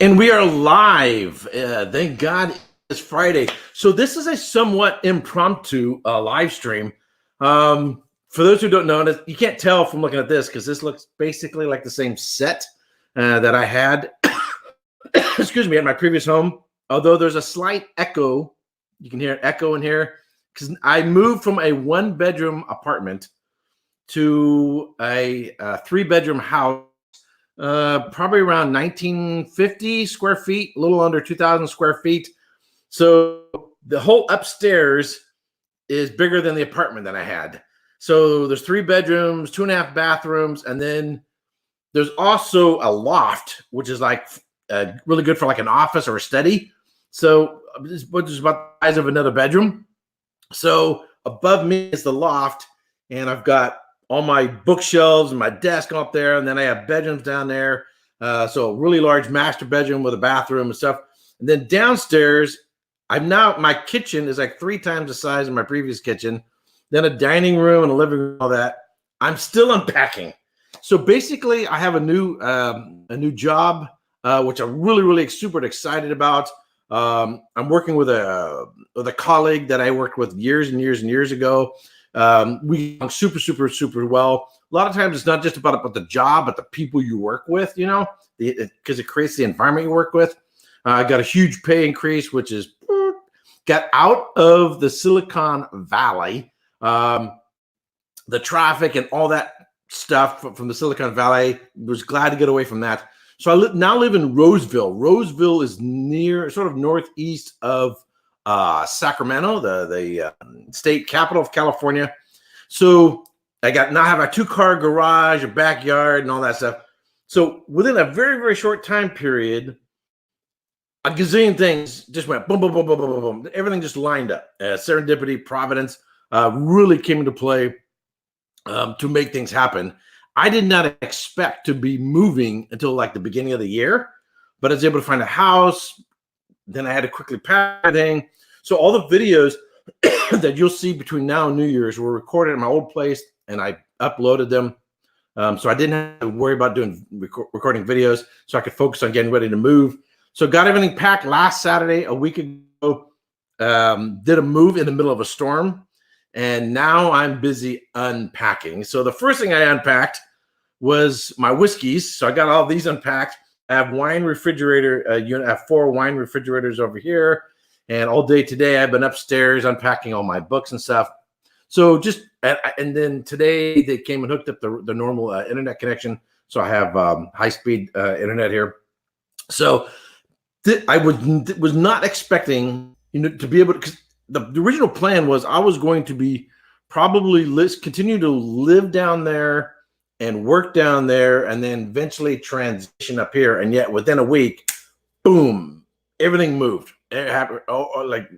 And we are live. Thank God it's Friday. So this is a somewhat impromptu live stream. For those who don't know, you can't tell from looking at this because this looks basically like the same set that I had, excuse me, at my previous home. Although there's a slight echo. You can hear an echo in here because I moved from a one-bedroom apartment to a three-bedroom house. Probably around 1950 square feet, a little under 2,000 square feet. So the whole upstairs is bigger than the apartment that I had. So there's 3 bedrooms, 2.5 bathrooms, and then there's also a loft, which is like really good for like an office or a study. So it's about the size of another bedroom. So above me is the loft, and I've got all my bookshelves and my desk up there, and then I have bedrooms down there. So a really large master bedroom with a bathroom and stuff. And then downstairs, my kitchen is like 3 times the size of my previous kitchen. Then a dining room and a living room, all that. I'm still unpacking. So basically, I have a new job, which I'm really super excited about. I'm working with a colleague that I worked with years and years ago. We get super well. A lot of times it's not just about the job, but the people you work with, because it creates the environment you work with. I got a huge pay increase, which is got out of the Silicon Valley, the traffic and all that stuff from the Silicon Valley. Was glad to get away from that. So I now live in Roseville. Roseville is near, sort of northeast of Sacramento, the state capital of California. So now have a 2-car garage, a backyard, and all that stuff. So within a very short time period, a gazillion things just went boom. Everything just lined up. Serendipity, providence really came into play to make things happen. I did not expect to be moving until like the beginning of the year, but I was able to find a house. Then I had to quickly pack everything. So all the videos that you'll see between now and New Year's were recorded at my old place, and I uploaded them. So I didn't have to worry about doing recording videos, so I could focus on getting ready to move. So got everything packed last Saturday, a week ago. Did a move in the middle of a storm, and now I'm busy unpacking. So the first thing I unpacked was my whiskeys. So I got all these unpacked. I have wine refrigerator unit. I have 4 wine refrigerators over here, and all day today I've been upstairs unpacking all my books and stuff. So and then today they came and hooked up the normal internet connection. So I have high-speed internet here. So I was not expecting to be able to. Cause the original plan was I was going to be probably continue to live down there and work down there, and then eventually transition up here. And yet within a week, boom, everything moved. It happened like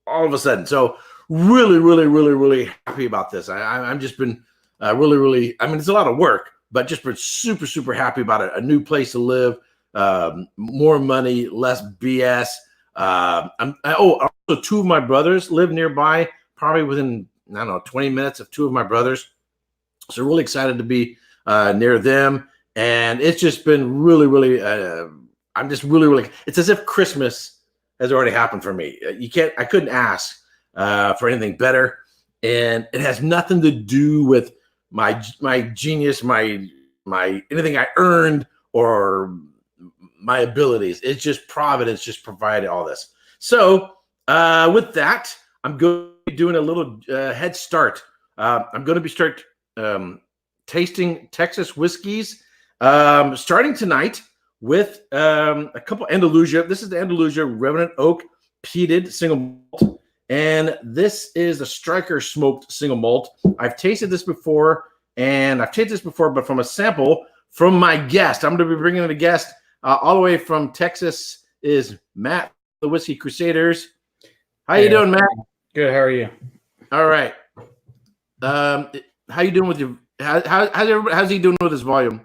all of a sudden. So really happy about this. I'm just been really, I mean, it's a lot of work, but just been super happy about it. A new place to live, more money, less BS. Also 2 of my brothers live nearby, probably within, 20 minutes of 2 of my brothers. So really excited to be near them. And it's just been really, I'm just really, it's as if Christmas has already happened for me. I couldn't ask for anything better. And it has nothing to do with my genius, my anything I earned or my abilities. It's just Providence just provided all this. So with that, I'm going to be doing a little head start. I'm going to be tasting Texas whiskeys starting tonight with a couple Andalusia. This is the Andalusia Revenant Oak Peated Single Malt, and this is the Striker Smoked Single Malt. I've tasted this before, but from a sample from my guest. I'm going to be bringing in a guest all the way from Texas is Matt, the Whiskey Crusaders. How you doing, Matt? Good. How are you? All right. How you doing with your? How's he doing with his volume?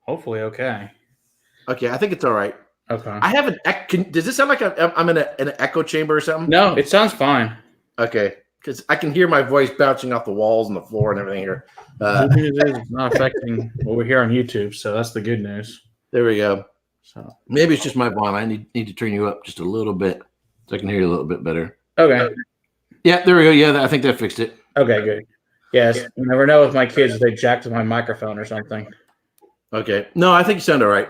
Hopefully, okay. Okay, I think it's all right. Okay. I have does this sound like I'm in an echo chamber or something? No, it sounds fine. Okay, because I can hear my voice bouncing off the walls and the floor and everything here. The good news is it's not affecting what we hear on YouTube, so that's the good news. There we go. So maybe it's just my volume. I need to turn you up just a little bit so I can hear you a little bit better. okay. Yeah, there we go. Yeah, I think that fixed it. Okay, good. Yes, you never know with my kids if they jacked my microphone or something. Okay. No, I think you sound all right.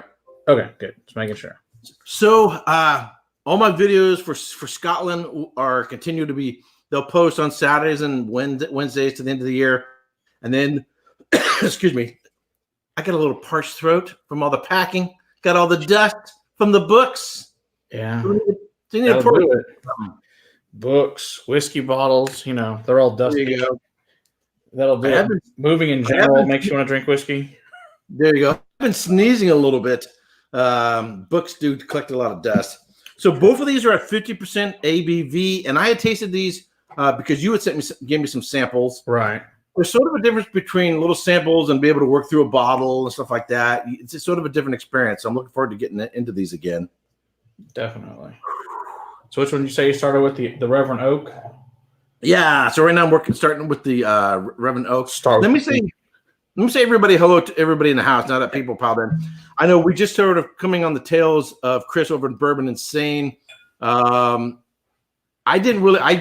Okay, good. Just making sure. So all my videos for Scotland are continue to be. They'll post on Saturdays and Wednesdays to the end of the year, and then excuse me, I got a little parched throat from all the packing. Got all the dust from the books. Yeah. So you need to That'll pour do it. Books, whiskey bottles, they're all dusty. There you go. That'll do it. Moving in general makes you want to drink whiskey. There you go. I've been sneezing a little bit. Books do collect a lot of dust. So both of these are at 50% ABV, and I had tasted these because you had gave me some samples. Right. There's sort of a difference between little samples and be able to work through a bottle and stuff like that. It's sort of a different experience. So I'm looking forward to getting into these again. Definitely. So which one did you say you started with, the Reverend Oak? Yeah. So right now I'm starting with the Reverend Oak. Let me say everybody hello to everybody in the house now that people piled in. I know we just sort of coming on the tails of Chris over in Bourbon Insane. I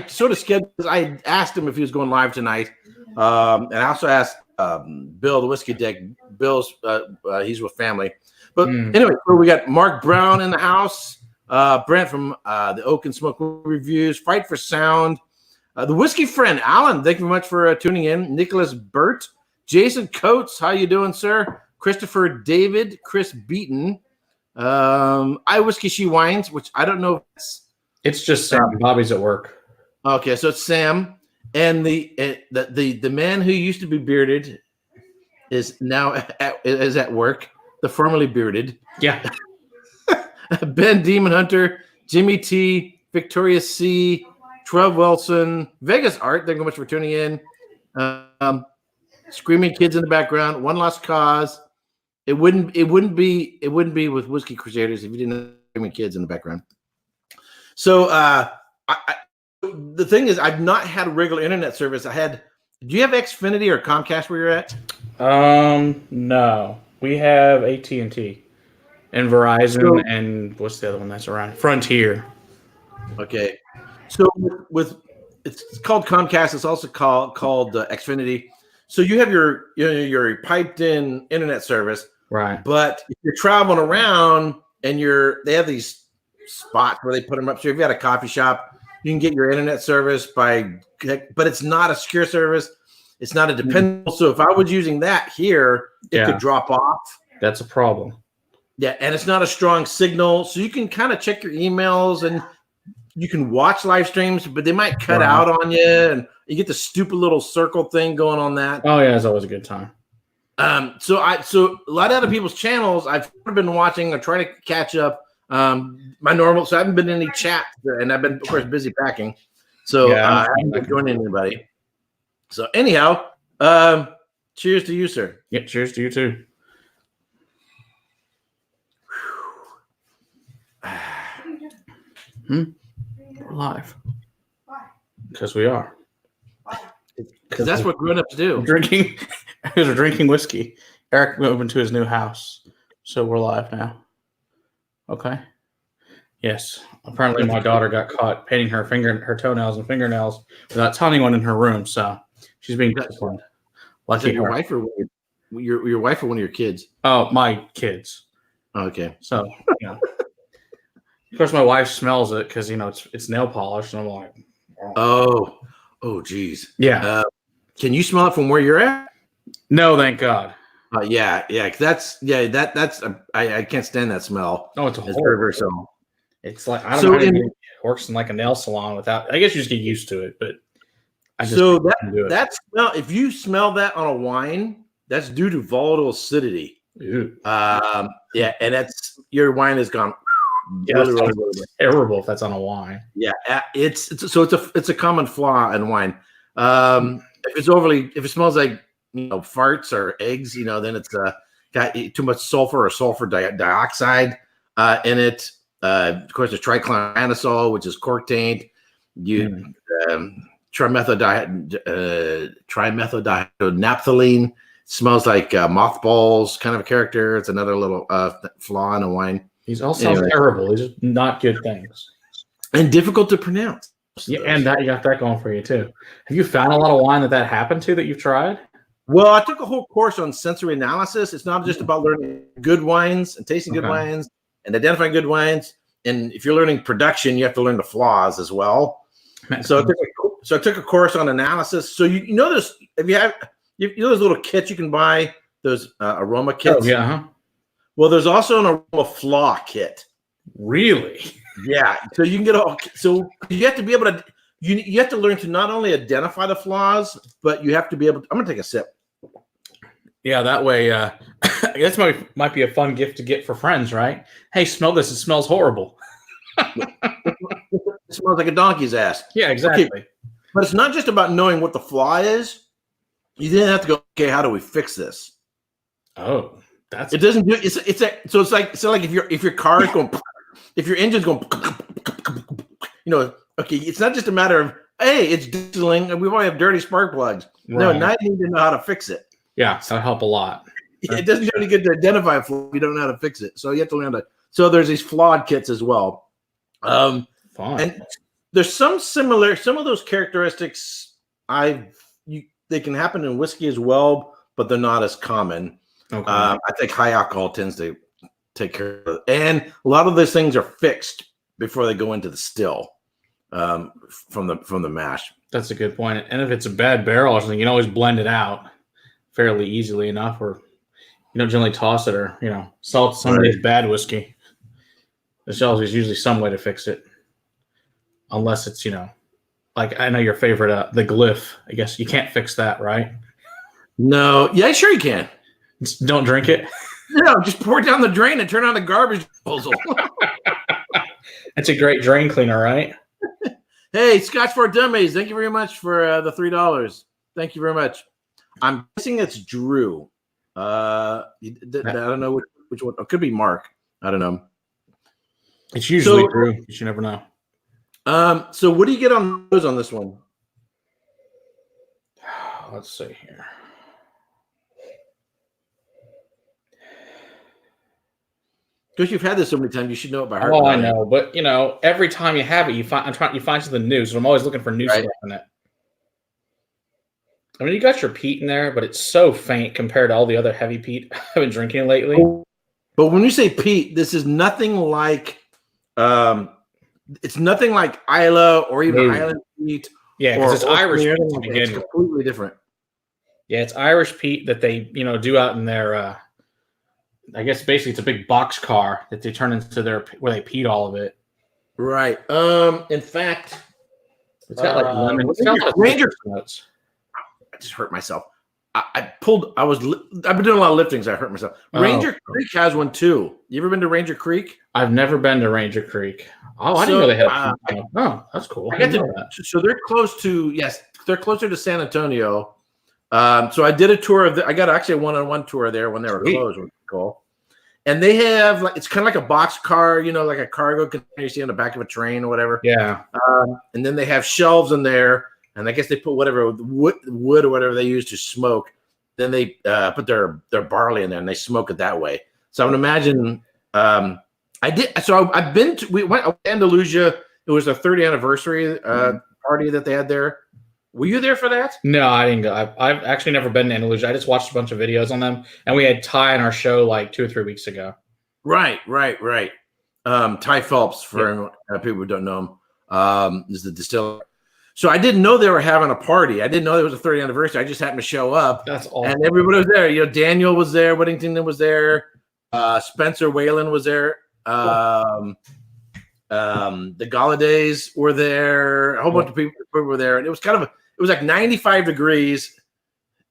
sort of scheduled. I asked him if he was going live tonight, and I also asked Bill, the Whiskey Deck. Bill's he's with family, but anyway, so we got Mark Brown in the house, Brent from the Oak and Smoke Reviews, Fight for Sound, the Whiskey Friend Alan. Thank you very much for tuning in. Nicholas Burt, Jason Coates, how you doing, sir? Christopher David, Chris Beaton, I Whiskey She Wines, which I don't know if it's just Sam. Bobby's at work. Okay, so it's Sam, and the man who used to be bearded is now at work. The formerly bearded, yeah. Ben Demon Hunter, Jimmy T, Victoria C, Trev Wilson, Vegas Art. Thank you so much for tuning in. Screaming kids in the background. One Lost Cause. It wouldn't be with Whiskey Crusaders if you didn't have screaming kids in the background. So the thing is, I've not had a regular internet service. Do you have Xfinity or Comcast where you're at? No, we have AT&T and Verizon, and what's the other one that's around? Frontier. Okay, so with it's called Comcast. It's also called Xfinity. So you have your piped in internet service, right? But if you're traveling around and they have these spots where they put them up. So if you had a coffee shop, you can get your internet service but it's not a secure service. It's not a dependable. So if I was using that here, it could drop off. That's a problem. Yeah, and it's not a strong signal. So you can kind of check your emails and you can watch live streams, but they might cut out on you, and you get the stupid little circle thing going on that. Oh yeah, it's always a good time. So a lot of other people's channels I've been watching or trying to catch up. My normal, so I haven't been in any chat, and I've been, of course, busy packing. So I haven't been joining anybody. So anyhow, cheers to you, sir. Yeah, cheers to you too. We're live. Because we are. Because that's what grown-ups do. Drinking. We're drinking whiskey. Erik moved into his new house, so we're live now. Okay. Yes. Apparently, my daughter got caught painting her toenails and fingernails without telling anyone in her room, so she's being disciplined. Lucky your wife or your wife or one of your kids? Oh, my kids. Okay. So, of course, my wife smells it because it's nail polish, and I'm like, oh, geez. Yeah. Can you smell it from where you're at? No, thank God. Yeah. That's I can't stand that smell. Oh, it's very, very smell. It's like I don't know how it works in like a nail salon without. I guess you just get used to it, but I just that smell. If you smell that on a wine, that's due to volatile acidity. Ew. Yeah, and that's your wine has gone. Yeah, really terrible if that's on a wine. Yeah, it's a common flaw in wine. If it smells like farts or eggs, then it's got too much sulfur or sulfur dioxide in it. Of course, there's trichloroanisole, which is cork taint. Trimethyldiethylenaphthalene smells like mothballs, kind of a character. It's another little flaw in a wine. These all sound terrible. These are not good things. And difficult to pronounce. Yeah, and that you got that going for you too. Have you found a lot of wine that happened to that you've tried? Well, I took a whole course on sensory analysis. It's not just about learning good wines and tasting good wines and identifying good wines. And if you're learning production, you have to learn the flaws as well. So I took a course on analysis. So you know this. If you have those little kits you can buy, those aroma kits. Oh, yeah. Well, there's also an aroma flaw kit. Really? Yeah. So you can get all. So you have to be able to. You have to learn to not only identify the flaws, but you have to be able to. I'm gonna take a sip. Yeah, that way. This might be a fun gift to get for friends, right? Hey, smell this. It smells horrible. It smells like a donkey's ass. Yeah, exactly. Okay. But it's not just about knowing what the flaw is. You then have to go, okay, how do we fix this? Oh, it doesn't do it's like if your car is going, if your engine's going, okay, it's not just a matter of, hey, it's dieseling and we might have dirty spark plugs. Right. No, now you need to know how to fix it. Yeah, that'll help a lot. It doesn't do any good to identify a flaw if you don't know how to fix it. So you have to learn that. So there's these flawed kits as well. Fine. And there's some of those characteristics they can happen in whiskey as well, but they're not as common. Okay. I think high alcohol tends to take care of it. And a lot of those things are fixed before they go into the still from the mash. That's a good point. And if it's a bad barrel or something, you can always blend it out fairly easily enough, or you don't generally toss it or sell it to somebody's bad whiskey. There's always usually some way to fix it, unless it's like I know your favorite, the glyph. I guess you can't fix that, right? No, yeah, sure you can. Just don't drink it. No, just pour it down the drain and turn on the garbage disposal. That's a great drain cleaner, right? Hey, Scotch for Dummies, thank you very much for the $3. Thank you very much. I'm guessing it's Drew. I don't know which one. It could be Mark. I don't know. It's usually Drew. You should never know. So what do you get on those on this one? Let's see here. Because you've had this so many times, you should know it by heart. Oh, I know, but every time you have it, you find something new. So I'm always looking for new stuff in it. I mean, you got your peat in there, but it's so faint compared to all the other heavy peat I've been drinking lately. But when you say peat, this is nothing like, it's nothing like Isla or even Island peat. Yeah, because it's Irish peat to begin with. It's completely different. Yeah, it's Irish peat that they, do out in their, I guess basically it's a big box car that they turn into where they peat all of it. Right. In fact, it's got like lemon. Ranger notes. I just hurt myself. I've been doing a lot of lifting, so I hurt myself. Ranger Creek has one too. You ever been to Ranger Creek? I've never been to Ranger Creek. Oh, I didn't know they had. Oh, that's cool. So they're close to they're closer to San Antonio. So I did a tour I got actually a one-on-one tour there when they were closed, which was cool. And they have it's kind of like a box car, like a cargo container you see on the back of a train or whatever. Yeah. And then they have shelves in there. And I guess they put whatever wood or whatever they use to smoke. Then they put their barley in there and they smoke it that way. So I would imagine I've been to, we went to Andalusia. It was their 30th anniversary party that they had there. Were you there for that? No, I didn't go. I've actually never been to Andalusia. I just watched a bunch of videos on them, and we had Ty on our show like 2 or 3 weeks ago. Right. Ty Phelps, for people who don't know him, is the distiller. So I didn't know they were having a party. I didn't know it was a 30th anniversary. I just happened to show up. That's awesome. And everybody was there. Daniel was there. Whittington was there. Spencer Whalen was there. The Galladay were there. A whole bunch of people were there. And it was it was like 95 degrees.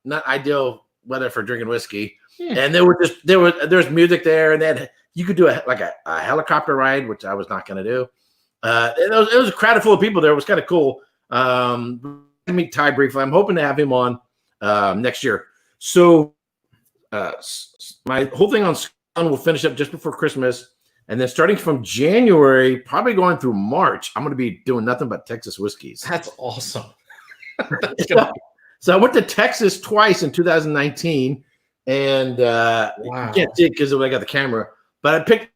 Not ideal weather for drinking whiskey. Yeah. And there was music there. And you could do a helicopter ride, which I was not going to do. It was a crowd full of people there. It was kind of cool. Meet Ty briefly. I'm hoping to have him on next year. So my whole thing on Scone will finish up just before Christmas, and then starting from January, probably going through March, I'm going to be doing nothing but Texas whiskeys. That's awesome. So I went to Texas twice in 2019, and you can't see it because I got the camera. But I picked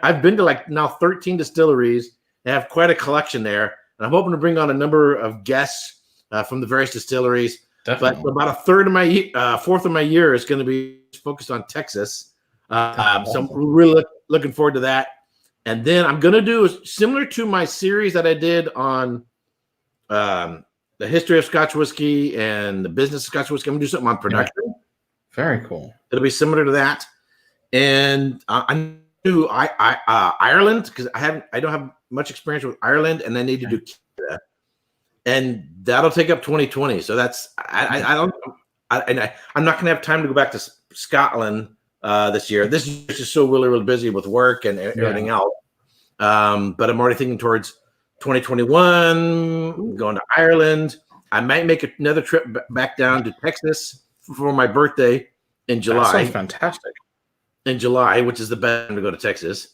I've been to like now 13 distilleries. I have quite a collection there, and I'm hoping to bring on a number of guests from the various distilleries. Definitely. But about a third of my fourth of my year is going to be focused on Texas. So I'm really looking forward to that. And then I'm going to do similar to my series that I did on the history of Scotch whiskey and the business of Scotch whiskey. I'm going to do something on production. Yeah. Very cool. It'll be similar to that. And I do Ireland because I don't have much experience with Ireland, and I need to do Canada, and that'll take up 2020. So that's I'm not going to have time to go back to Scotland this year. This year is just so really busy with work and everything else. But I'm already thinking towards 2021, going to Ireland. I might make another trip back down to Texas for my birthday in July. That sounds fantastic. In July, which is the best time to go to Texas.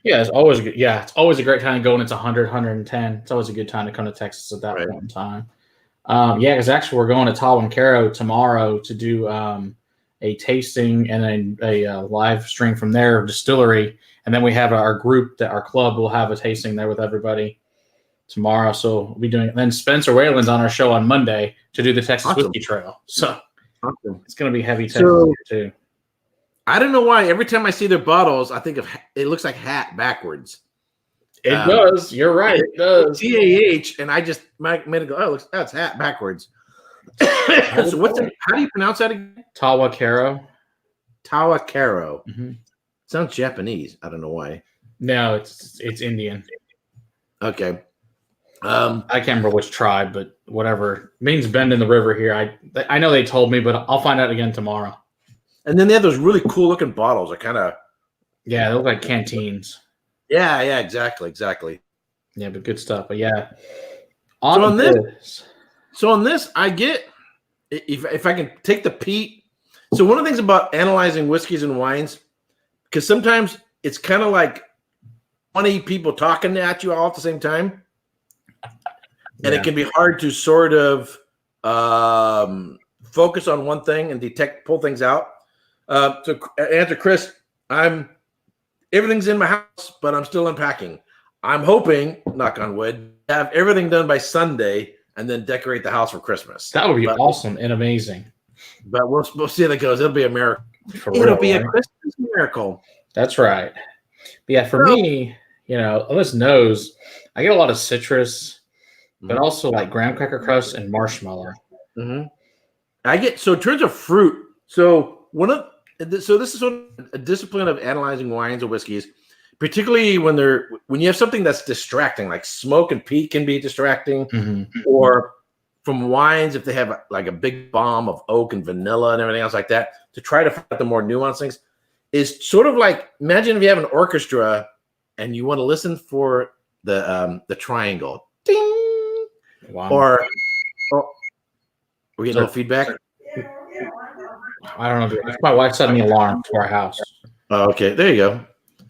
Yeah, it's always good. Yeah, it's always a great time going. It's 100, 110. It's always a good time to come to Texas at that point in time. Yeah, because actually we're going to Tawancaro tomorrow to do a tasting and a live stream from their distillery, and then we have our group our club will have a tasting there with everybody tomorrow. So we'll be doing it. Then Spencer Whalen's on our show on Monday to do the Texas Whiskey Trail. So it's going to be heavy Texas too. I don't know why. Every time I see their bottles, I think of it looks like hat backwards. It does. You're right. It does. TAH, and I just made it go. Oh, that's hat backwards. So how do you pronounce that again? Tawancaro. Tawancaro. Mm-hmm. Sounds Japanese. I don't know why. No, it's Indian. Okay. I can't remember which tribe, but whatever. It means bend in the river here. I know they told me, but I'll find out again tomorrow. And then they have those really cool looking bottles. They're kind of they look like canteens. Yeah, exactly. Yeah, but good stuff. But yeah, on this, I get if I can take the peat. So one of the things about analyzing whiskeys and wines, because sometimes it's kind of like 20 people talking at you all at the same time, and it can be hard to sort of focus on one thing and pull things out. To answer Chris, everything's in my house, but I'm still unpacking. I'm hoping, knock on wood, to have everything done by Sunday and then decorate the house for Christmas. That would be awesome and amazing. But we'll see how that goes. It'll be a miracle. It'll be a Christmas miracle. That's right. But yeah, for me, on this nose, I get a lot of citrus, but also like graham cracker crust and marshmallow. Mm-hmm. So in terms of fruit, so this is sort of a discipline of analyzing wines or whiskeys, particularly when you have something that's distracting, like smoke and peat can be distracting, or from wines if they have like a big bomb of oak and vanilla and everything else like that. To try to find out the more nuanced things is sort of like, imagine if you have an orchestra and you want to listen for the triangle, ding, or we're getting a little feedback. I don't know. My wife set me an alarm to our house. Oh, okay, there you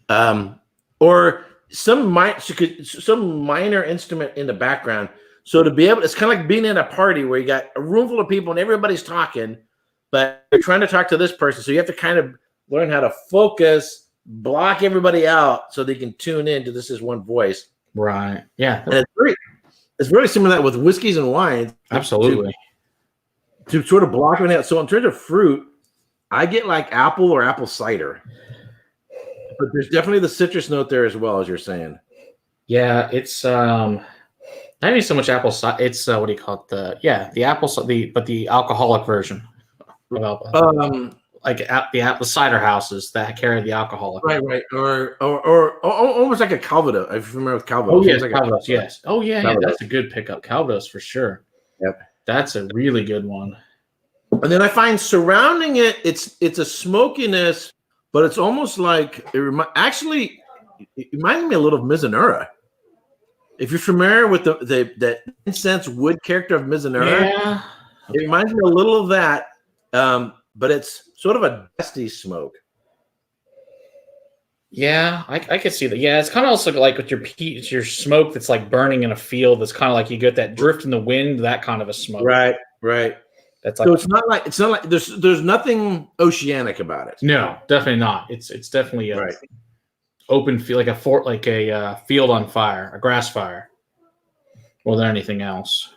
go. Or some minor instrument in the background. So to be able, it's kind of like being in a party where you got a room full of people and everybody's talking, but you're trying to talk to this person. So you have to kind of learn how to focus, block everybody out so they can tune in to this is one voice. Right. Yeah. And it's very similar to that with whiskeys and wines. Absolutely. To sort of block it out. So in terms of fruit, I get like apple or apple cider. But there's definitely the citrus note there as well, as you're saying. Yeah, it's not even so much apple cider. It's what do you call it? The apple, but the alcoholic version of alcohol. Like the cider houses that carry the alcoholic. Right. Or almost like a Calvados. If you remember with Calvados. Oh yes, like Calvados. Yes. Oh yeah, that's a good pickup. Calvados for sure. Yep. That's a really good one. And then I find surrounding it, it's a smokiness, but it's almost like it reminds me a little of Mizunara. If you're familiar with the incense wood character of Mizunara, it reminds me a little of that, but it's sort of a dusty smoke. Yeah, I could see that. Yeah, it's kind of also like with your peat, it's your smoke that's like burning in a field. That's kind of like you get that drift in the wind, that kind of a smoke. Right. That's like So it's not like there's nothing oceanic about it. no, definitely not. It's definitely a Right. open field, like a field on fire, a grass fire, more than anything else.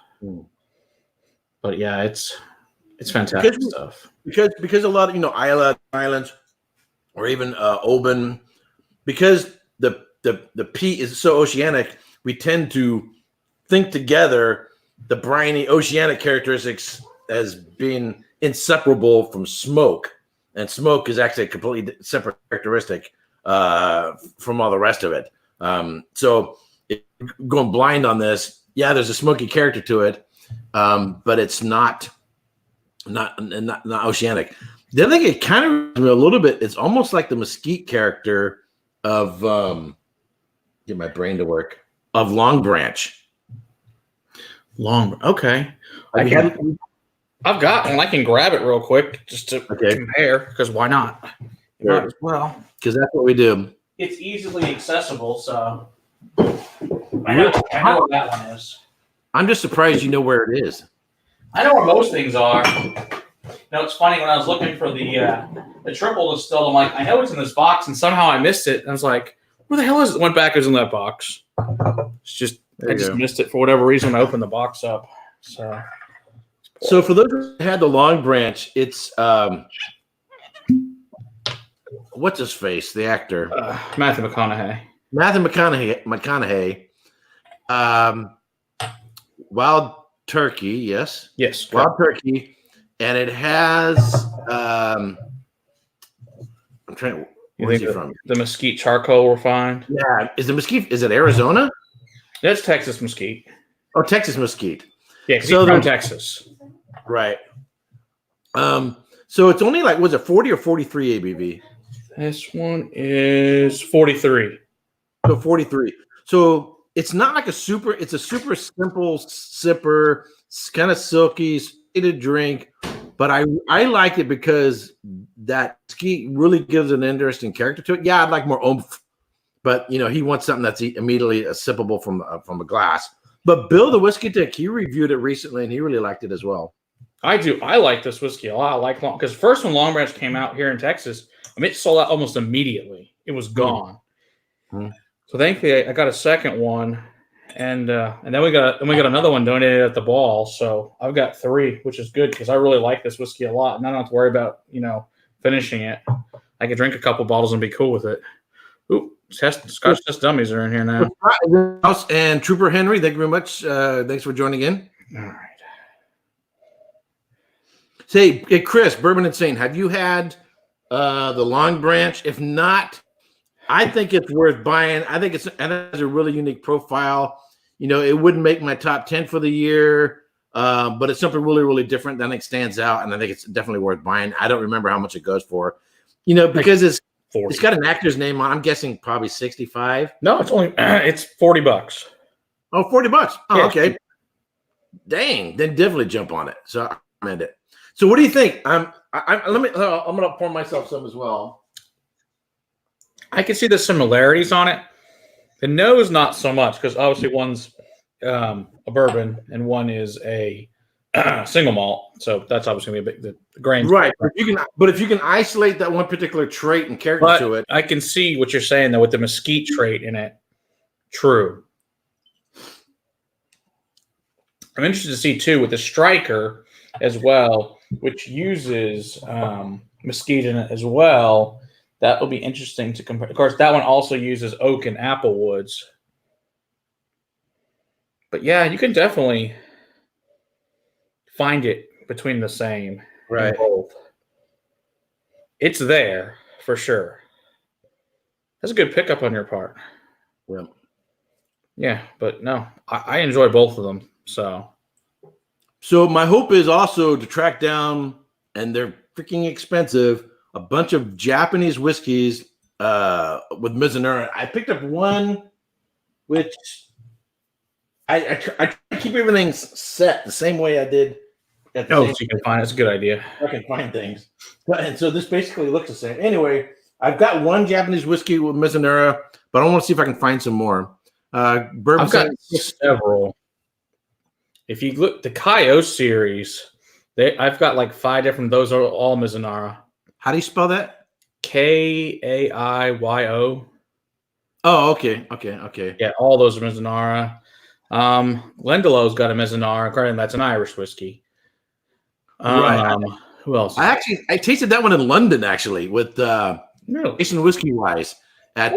But yeah, it's fantastic stuff. Because a lot of islands or even Oban, because the peat is so oceanic, we tend to think together the briny oceanic characteristics as being inseparable from smoke, and smoke is actually a completely separate characteristic from all the rest of it. So going blind on this, yeah, there's a smoky character to it, but it's not oceanic. The other thing, it kind of a little bit, it's almost like the mesquite character of get my brain to work, of Long Branch. Okay. I've got one. I can grab it real quick just to compare, because why not? Sure. Might as well. Because that's what we do. It's easily accessible, so I know what that one is. I'm just surprised you know where it is. I know where most things are. It's funny, when I was looking for the triple distilled, I'm like, I know it's in this box, and somehow I missed it. And I was like, where the hell is it? Went back, it was in that box. It's just I just missed it for whatever reason when I opened the box up. So for those who had the Long Branch, it's what's his face, the actor, Matthew McConaughey. Wild Turkey, yes, Wild Turkey, and it has I'm trying. Where's he from? The mesquite charcoal refined. Yeah, is the mesquite? Is it Arizona? That's Texas mesquite. Oh, Texas mesquite. Yeah, because he's from Texas. Right. So it's only like, was it 40 or 43 ABV? This one is 43. So 43. So it's not like it's a super simple sipper, kind of silky, sweet to drink. But I like it because that ski really gives an interesting character to it. Yeah, I'd like more oomph, but he wants something that's immediately sippable from a glass. But Bill, the whiskey dick, he reviewed it recently and he really liked it as well. I do. I like this whiskey a lot. I like because first when Long Branch came out here in Texas, it sold out almost immediately. It was gone. Mm-hmm. So thankfully, I got a second one, and then we got another one donated at the ball. So I've got 3, which is good because I really like this whiskey a lot, and I don't have to worry about finishing it. I could drink a couple bottles and be cool with it. Ooh, Scotch Test Dummies are in here now. And Trooper Henry, thank you very much. Thanks for joining in. All right. Say, Chris, Bourbon Insane, have you had the Long Branch? If not, I think it's worth buying. I think it has a really unique profile. It wouldn't make my top 10 for the year, but it's something really, really different that I think stands out, and I think it's definitely worth buying. I don't remember how much it goes for, because it's got an actor's name on. I'm guessing probably 65. No, it's only it's $40. Oh, $40. Oh, yeah. Okay. Dang, then definitely jump on it. So I recommend it. So what do you think? I'm gonna pour myself some as well. I can see the similarities on it. The nose, not so much, because obviously one's a bourbon and one is a single malt. So that's obviously gonna be the grain. Right. But if you can isolate that one particular trait and character to it. I can see what you're saying though with the mesquite trait in it. True. I'm interested to see too with the Striker as well, which uses mesquite in it as well. That will be interesting to compare. Of course, that one also uses oak and apple woods. But yeah, you can definitely find it between the same. Right. Both. It's there for sure. That's a good pickup on your part. Yeah. Yeah, but no, I enjoy both of them. So my hope is also to track down, and they're freaking expensive, a bunch of Japanese whiskeys with Mizunara. I picked up one, which I keep everything set the same way I did. So you can find it's a good idea. I can find things, and so this basically looks the same. Anyway, I've got one Japanese whiskey with Mizunara, but I want to see if I can find some more. Bourbon. I've got several. If you look, the Kaio series I've got like 5 different. Those are all Mizunara. How do you spell that? Kaiyo. Oh, okay. Yeah, all those are Mizunara. Glendalought's got a Mizunara. Granted, that's an Irish whiskey. Right. Who else? I tasted that one in London actually with Really? Asian Whiskey Wise at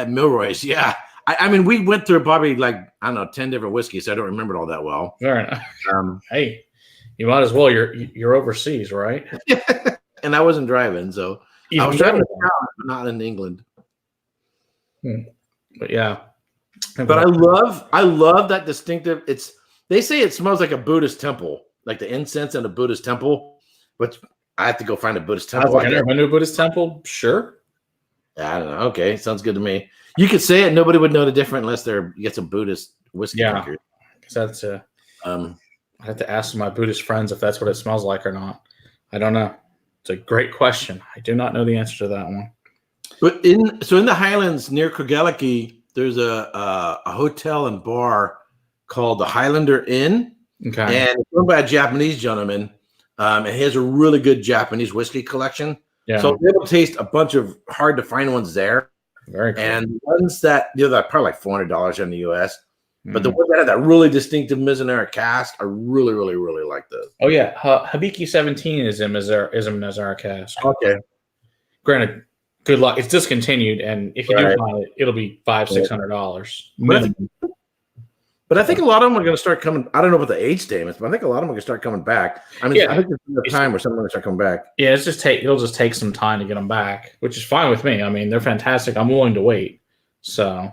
Milroy's. Yeah. I mean, we went through probably like, I don't know, 10 different whiskeys. So I don't remember it all that well. Fair enough. Hey, you might as well. You're overseas, right? And I wasn't driving, so I was driving to town, but not in England. But yeah. But I love that distinctive. They say it smells like a Buddhist temple, like the incense in a Buddhist temple. But I have to go find a Buddhist temple. I never been to a Buddhist temple. Sure. I don't know. Okay, sounds good to me. You could say it. Nobody would know the difference unless you get some Buddhist whiskey drinkers. Because that's I have to ask my Buddhist friends if that's what it smells like or not. I don't know. It's a great question. I do not know the answer to that one. But in the Highlands near Craigellachie, there's a hotel and bar called the Highlander Inn. Okay. And it's owned by a Japanese gentleman. And he has a really good Japanese whiskey collection. Yeah. So we're able to taste a bunch of hard to find ones there. Very cool. And ones that, they're probably like $400 in the US. But the ones that have that really distinctive Mizunara cask, I really, really, really like those. Oh, yeah. Habiki 17 is a Mizunara cask. Okay. Granted, good luck. It's discontinued. And if you do find it, it'll be $500-$600. But I think a lot of them are going to start coming. I don't know about the age statements, but I think a lot of them are going to start coming back. I mean, I think there's enough time where some of them start coming back. Yeah, it'll just take some time to get them back, which is fine with me. I mean, they're fantastic. I'm willing to wait. So,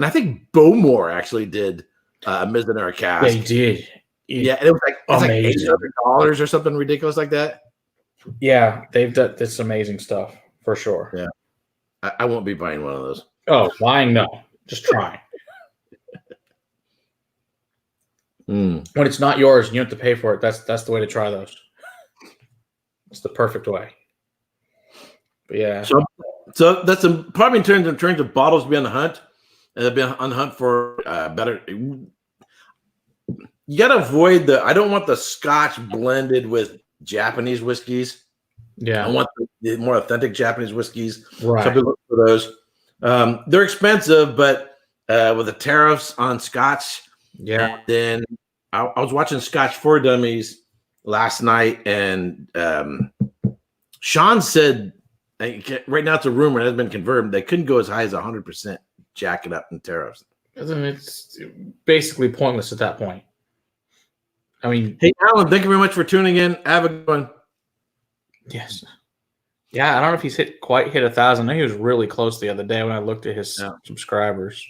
I think Bowmore actually did a Mizunara cask. They did. Yeah, and it was like $800 or something ridiculous like that. Yeah, they've done this amazing stuff for sure. Yeah, I won't be buying one of those. Oh, buying no, just trying. When it's not yours and you have to pay for it, that's the way to try those. It's the perfect way. But yeah. So that's probably in terms of bottles to be on the hunt. And they've been on the hunt for better. You got to avoid I don't want the Scotch blended with Japanese whiskeys. Yeah. I want the more authentic Japanese whiskeys. Right. So people look for those. They're expensive, but with the tariffs on Scotch. Yeah. And then I was watching Scotch for Dummies last night, and Sean said, right now it's a rumor, it hasn't been confirmed, they couldn't go as high as 100% jack it up in tariffs. It's basically pointless at that point. I mean, hey, Alan, thank you very much for tuning in. Have a good one. Yes. Yeah, I don't know if he's quite hit 1,000. I know he was really close the other day when I looked at his subscribers.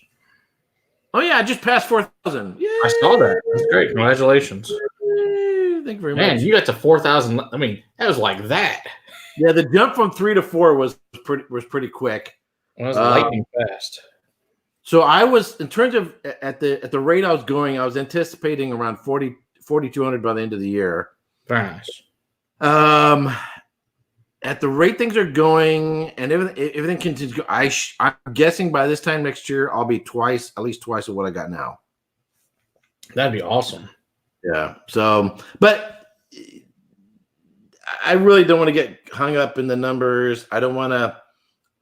Oh, yeah, I just passed 4,000. I saw that. That's great. Congratulations. Thank you very much. Man, you got to 4,000. I mean, that was like that. Yeah, the jump from 3 to 4 was pretty quick. It was lightning fast. So I was, in terms of at the rate I was going, I was anticipating around 4,200 by the end of the year. Very nice. At the rate things are going and everything continues to go, I'm guessing by this time next year I'll be at least twice of what I got now. That'd be awesome. Yeah. So, but I really don't want to get hung up in the numbers. I don't want to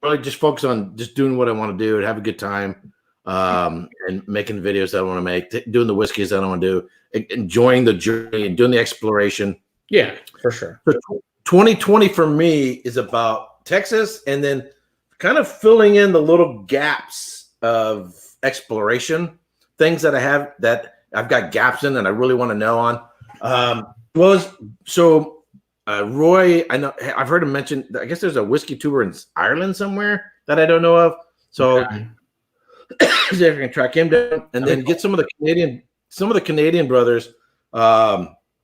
really just focus on just doing what I want to do and have a good time, and making the videos that I want to make, doing the whiskeys that I want to do, enjoying the journey and doing the exploration. Yeah, for sure. So 2020 for me is about Texas and then kind of filling in the little gaps of exploration, things that I've got gaps in and I really want to know on. Roy, I know I've heard him mention, I guess there's a whiskey tour in Ireland somewhere that I don't know of. So see if I can track him down and then get some of the Canadian brothers,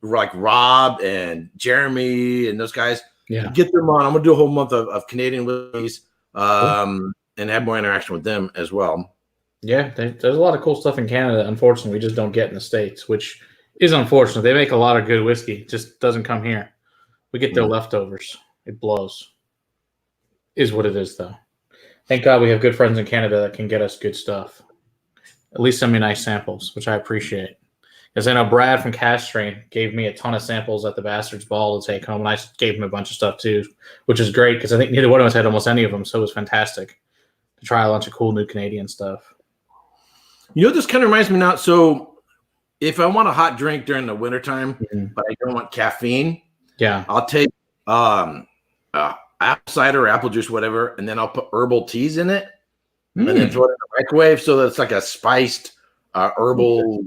like Rob and Jeremy and those guys, get them on. I'm gonna do a whole month of Canadian whiskeys, and have more interaction with them as well. Yeah, there's a lot of cool stuff in Canada. Unfortunately, we just don't get in the States, which is unfortunate. They make a lot of good whiskey, it just doesn't come here. We get their leftovers. It blows. Is what it is, though. Thank God we have good friends in Canada that can get us good stuff. At least send me nice samples, which I appreciate. Because I know Brad from Cash Train gave me a ton of samples at the Bastards Ball to take home, and I gave him a bunch of stuff too, which is great because I think neither one of us had almost any of them, so it was fantastic to try a bunch of cool new Canadian stuff. You know, this kind of reminds me now. So if I want a hot drink during the wintertime, but I don't want caffeine, I'll take apple cider or apple juice, whatever, and then I'll put herbal teas in it and then throw it in the microwave so that it's like a spiced herbal,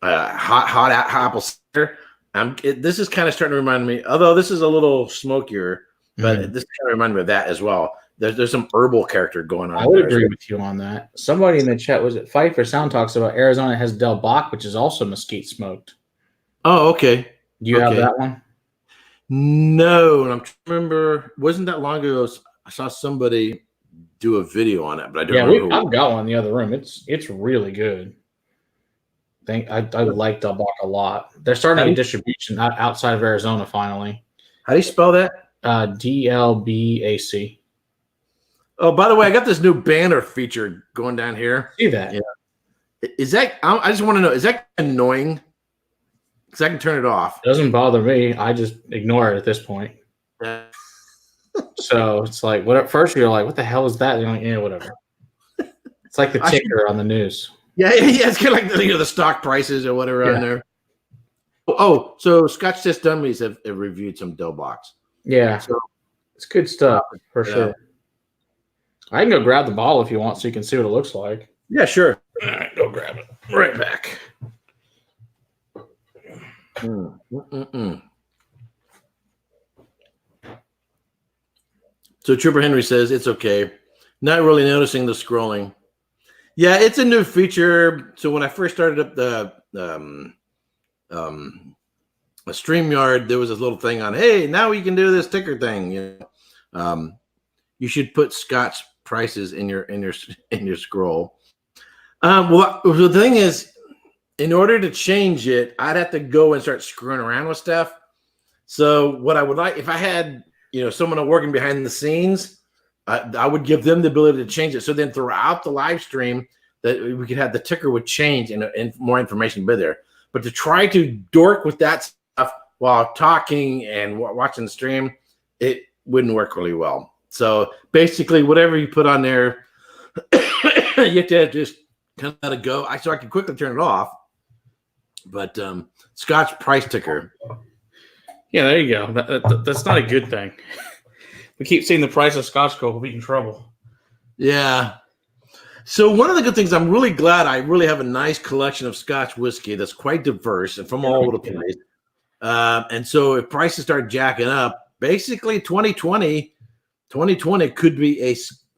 hot apple cider. This is kind of starting to remind me, although this is a little smokier, but this kind of reminds me of that as well. There's some herbal character going on. I would agree with you on that. Somebody in the chat, was it Fight for Sound, talks about Arizona has Del Bach, which is also mesquite smoked. Oh, okay. Do you have that one? No, and I'm trying to remember. Wasn't that long ago? I saw somebody do a video on it, but I don't remember. I've got one in the other room. It's really good. I like Del Bach a lot. They're starting to get distribution outside of Arizona finally. How do you spell that? DLBAC. Oh, by the way, I got this new banner feature going down here. See that? Yeah. Is that? I just want to know. Is that annoying? Because I can turn it off. It doesn't bother me. I just ignore it at this point. Yeah. So it's like, what? At first you're like, what the hell is that? And you're like, yeah, whatever. It's like the ticker on the news. Yeah. It's kind of like the stock prices or whatever on there. Oh, so Scotch Test Dummies have reviewed some Del Bachs. Yeah, so it's good stuff for sure. I can go grab the bottle if you want, so you can see what it looks like. Yeah, sure. All right, go grab it. Right back. So Trooper Henry says it's okay. Not really noticing the scrolling. Yeah, it's a new feature. So when I first started up the StreamYard, there was this little thing on, hey, now we can do this ticker thing. You should put Scotch prices in your scroll. Well, the thing is, in order to change it, I'd have to go and start screwing around with stuff. So what I would like, if I had someone working behind the scenes, I would give them the ability to change it. So then throughout the live stream, that we could have the ticker would change and more information be there. But to try to dork with that stuff while talking and watching the stream, it wouldn't work really well. So basically, whatever you put on there, you have to just kind of let it go. So I can quickly turn it off. But Scotch price ticker. Yeah, there you go. That's not a good thing. We keep seeing the price of Scotch go, we'll be in trouble. Yeah. So one of the good things, I'm really glad I really have a nice collection of Scotch whiskey that's quite diverse and from all over the place. And so if prices start jacking up, basically 2020 could be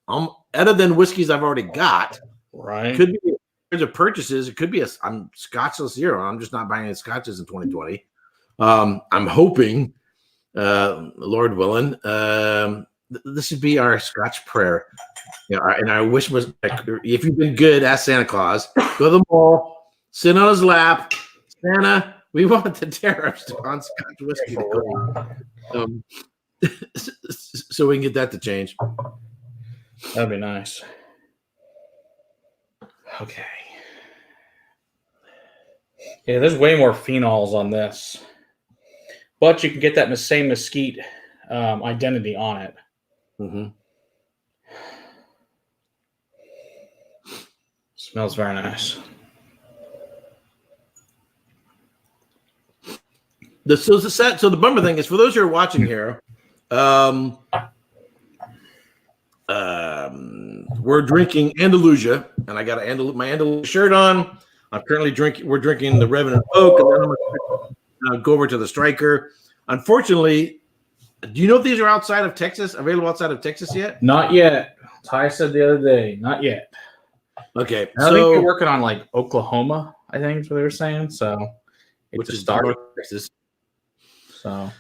other than whiskeys I've already got. Right. Could be in terms of purchases. It could be I'm Scotchless zero. I'm just not buying any Scotches in 2020. I'm hoping, Lord willing, this should be our Scotch prayer. And our wish was, if you've been good, ask Santa Claus. Go to the mall, sit on his lap. Santa, we want the tariffs on Scotch whiskey to go. So we can get that to change. That'd be nice. Okay. Yeah, there's way more phenols on this. But you can get that same mesquite identity on it. Mm-hmm. Smells very nice. So the bummer thing is, for those who are watching here, we're drinking Andalusia, and I got my Andalusia shirt on. I'm currently we're drinking the Revenant Oak, and then I'm going to go over to the Striker. Unfortunately, do you know if these are available outside of Texas yet? Not yet. Ty said the other day, not yet. Okay, I think they're working on like Oklahoma, I think is what they were saying. So which is North Texas. So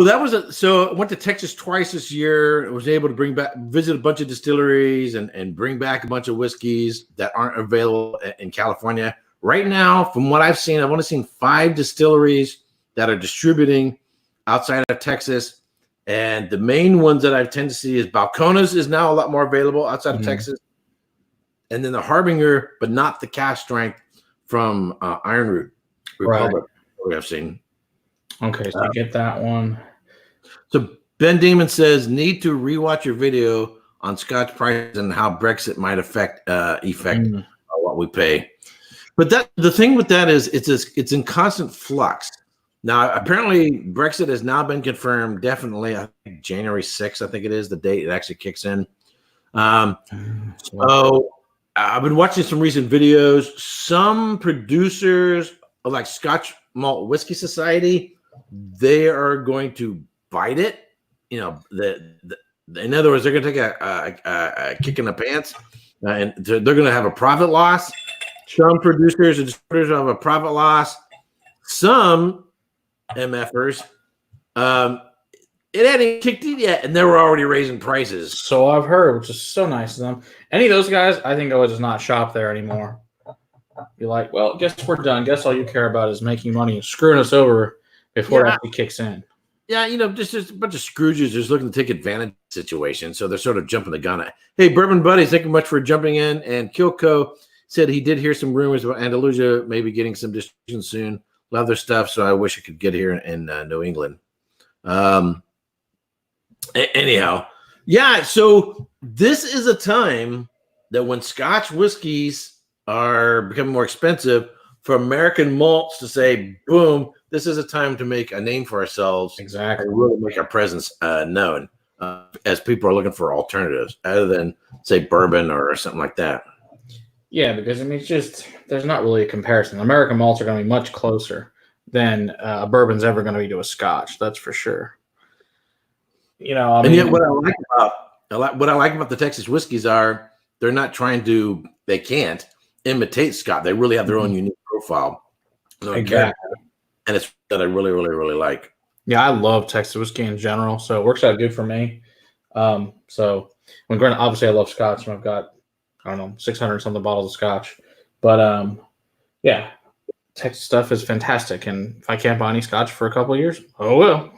I went to Texas twice this year. I was able to visit a bunch of distilleries and bring back a bunch of whiskeys that aren't available in California. Right now, from what I've seen, I've only seen 5 distilleries that are distributing outside of Texas. And the main ones that I tend to see is Balcones is now a lot more available outside of Texas. And then the Harbinger, but not the cask strength from Iron Root Republic. We have seen. Okay, so you get that one. So Ben Demon says, need to rewatch your video on Scotch prices and how Brexit might affect what we pay. But the thing with that is it's in constant flux. Now, apparently, Brexit has now been confirmed. Definitely, I think January 6th, I think it is the date it actually kicks in. So I've been watching some recent videos. Some producers, like Scotch Malt Whiskey Society, they are going to bite it. You know, in other words, they're going to take a kick in the pants, and they're going to have a profit loss. Some producers and distributors have a profit loss. Some MFers, it hadn't kicked in yet, and they were already raising prices. So I've heard, which is so nice of them. Any of those guys, I think I would just not shop there anymore. Be like, well, guess we're done. Guess all you care about is making money and screwing us over before it actually kicks in. Yeah, you know, just a bunch of Scrooges just looking to take advantage of the situation. So they're sort of jumping the gun. Hey, Bourbon Buddies, thank you much for jumping in. And Kilco said he did hear some rumors about Andalusia maybe getting some distribution soon. Love their stuff, so I wish I could get here in New England. Anyhow, yeah, so this is a time that when Scotch whiskeys are becoming more expensive, for American malts to say, boom, this is a time to make a name for ourselves. Exactly. And really make our presence known as people are looking for alternatives other than, say, bourbon or something like that. Yeah, because, I mean, it's just, there's not really a comparison. American malts are going to be much closer than a bourbon's ever going to be to a Scotch. That's for sure. You know, I mean, and yet what I like about the Texas whiskeys are they're not trying to, they can't imitate Scotch. They really have their own unique profile. So exactly. And it's that I really, really, really like. Yeah, I love Texas whiskey in general, so it works out good for me. So, when granted, obviously I love Scotch, and I've got, I don't know, 600 something bottles of Scotch. But, yeah, Texas stuff is fantastic. And if I can't buy any Scotch for a couple of years, oh well.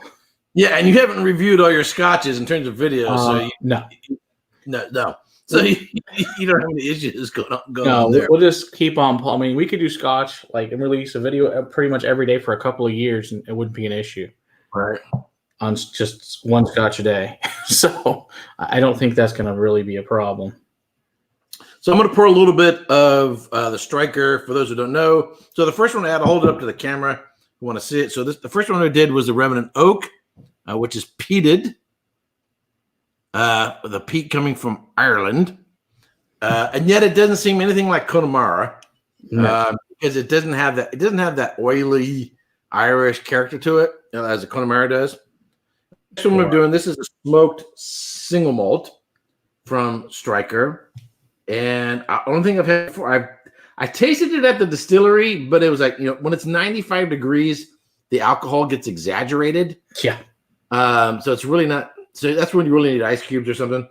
Yeah, and you haven't reviewed all your Scotches in terms of videos. So no. So you don't have any issues going on there. We'll just keep on. I mean, we could do Scotch like and release a video pretty much every day for a couple of years, and it wouldn't be an issue. Right. On just one Scotch a day. So I don't think that's going to really be a problem. So I'm going to pour a little bit of the Striker for those who don't know. So the first one I had to hold it up to the camera. You want to see it. So the first one I did was the Remnant Oak, which is peated. With a peat coming from Ireland, and yet it doesn't seem anything like Connemara, because it doesn't have that. It doesn't have that oily Irish character to it as a Connemara does. Next one we're doing. This is a smoked single malt from Striker, and I don't think I've had it before. I tasted it at the distillery, but it was like, you know, when it's 95 degrees, the alcohol gets exaggerated. Yeah. So it's really not. So that's when you really need ice cubes or something.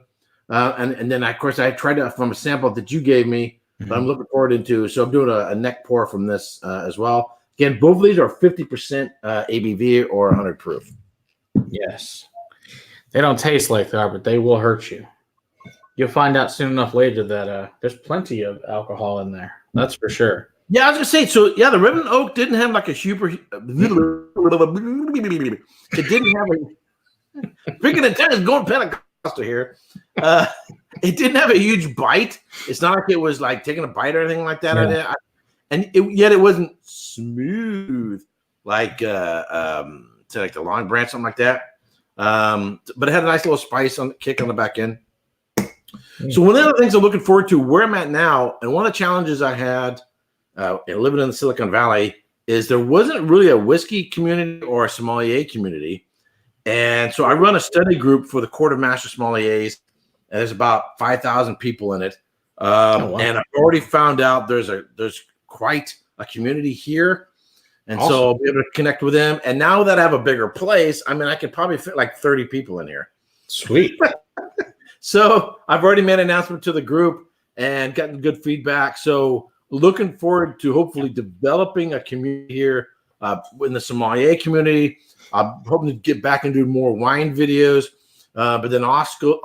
And then, of course, I tried it from a sample that you gave me, but I'm looking forward into. So I'm doing a neck pour from this as well. Again, both of these are 50% ABV or 100 proof. Yes. They don't taste like they are, but they will hurt you. You'll find out soon enough later that there's plenty of alcohol in there. That's for sure. Yeah, I was going to say, so yeah, the Remnant Oak didn't have like a super, it didn't have a, freaking intent is going Pentecostal here. It didn't have a huge bite. It's not like it was like taking a bite or anything like that. Yeah. Yet it wasn't smooth like to like the Long Branch, something like that. But it had a nice little spice on the kick on the back end. So one of the things I'm looking forward to where I'm at now, and one of the challenges I had living in the Silicon Valley is there wasn't really a whiskey community or a sommelier community. And so I run a study group for the Court of Master Sommeliers, and there's about 5,000 people in it. And I've already found out there's quite a community here. And so I'll be able to connect with them. And now that I have a bigger place, I mean, I could probably fit like 30 people in here. Sweet. So I've already made an announcement to the group and gotten good feedback. So looking forward to hopefully developing a community here in the sommelier community. I'm hoping to get back and do more wine videos. But then Osco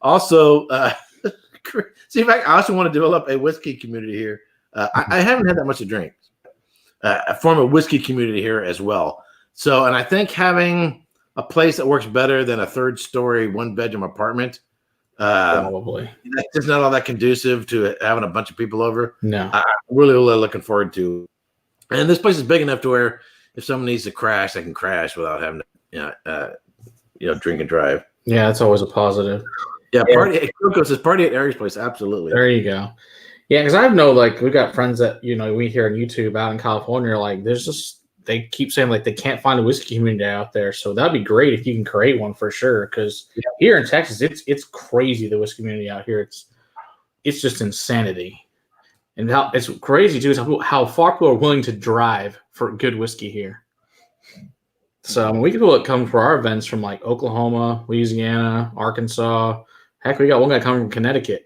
also See, in fact, I also want to develop a whiskey community here. I haven't had that much to drink. Form a whiskey community here as well. So, and I think having a place that works better than a 3rd-story, 1-bedroom apartment, Probably. that's just not all that conducive to having a bunch of people over. No. I'm really looking forward to. And this place is big enough to where if someone needs to crash, they can crash without having to, drink and drive. Yeah, that's always a positive. Yeah, party. Coco says party at Eric's place. Absolutely. There you go. Yeah, because I know, like, we got friends that, we hear on YouTube out in California, like, they keep saying, like, they can't find a whiskey community out there. So that'd be great if you can create one for sure. Because here in Texas, it's crazy, the whiskey community out here. It's just insanity. And how it's crazy, too, is how far people are willing to drive for good whiskey here. So we get people that come for our events from, like, Oklahoma, Louisiana, Arkansas. Heck, we got one guy coming from Connecticut.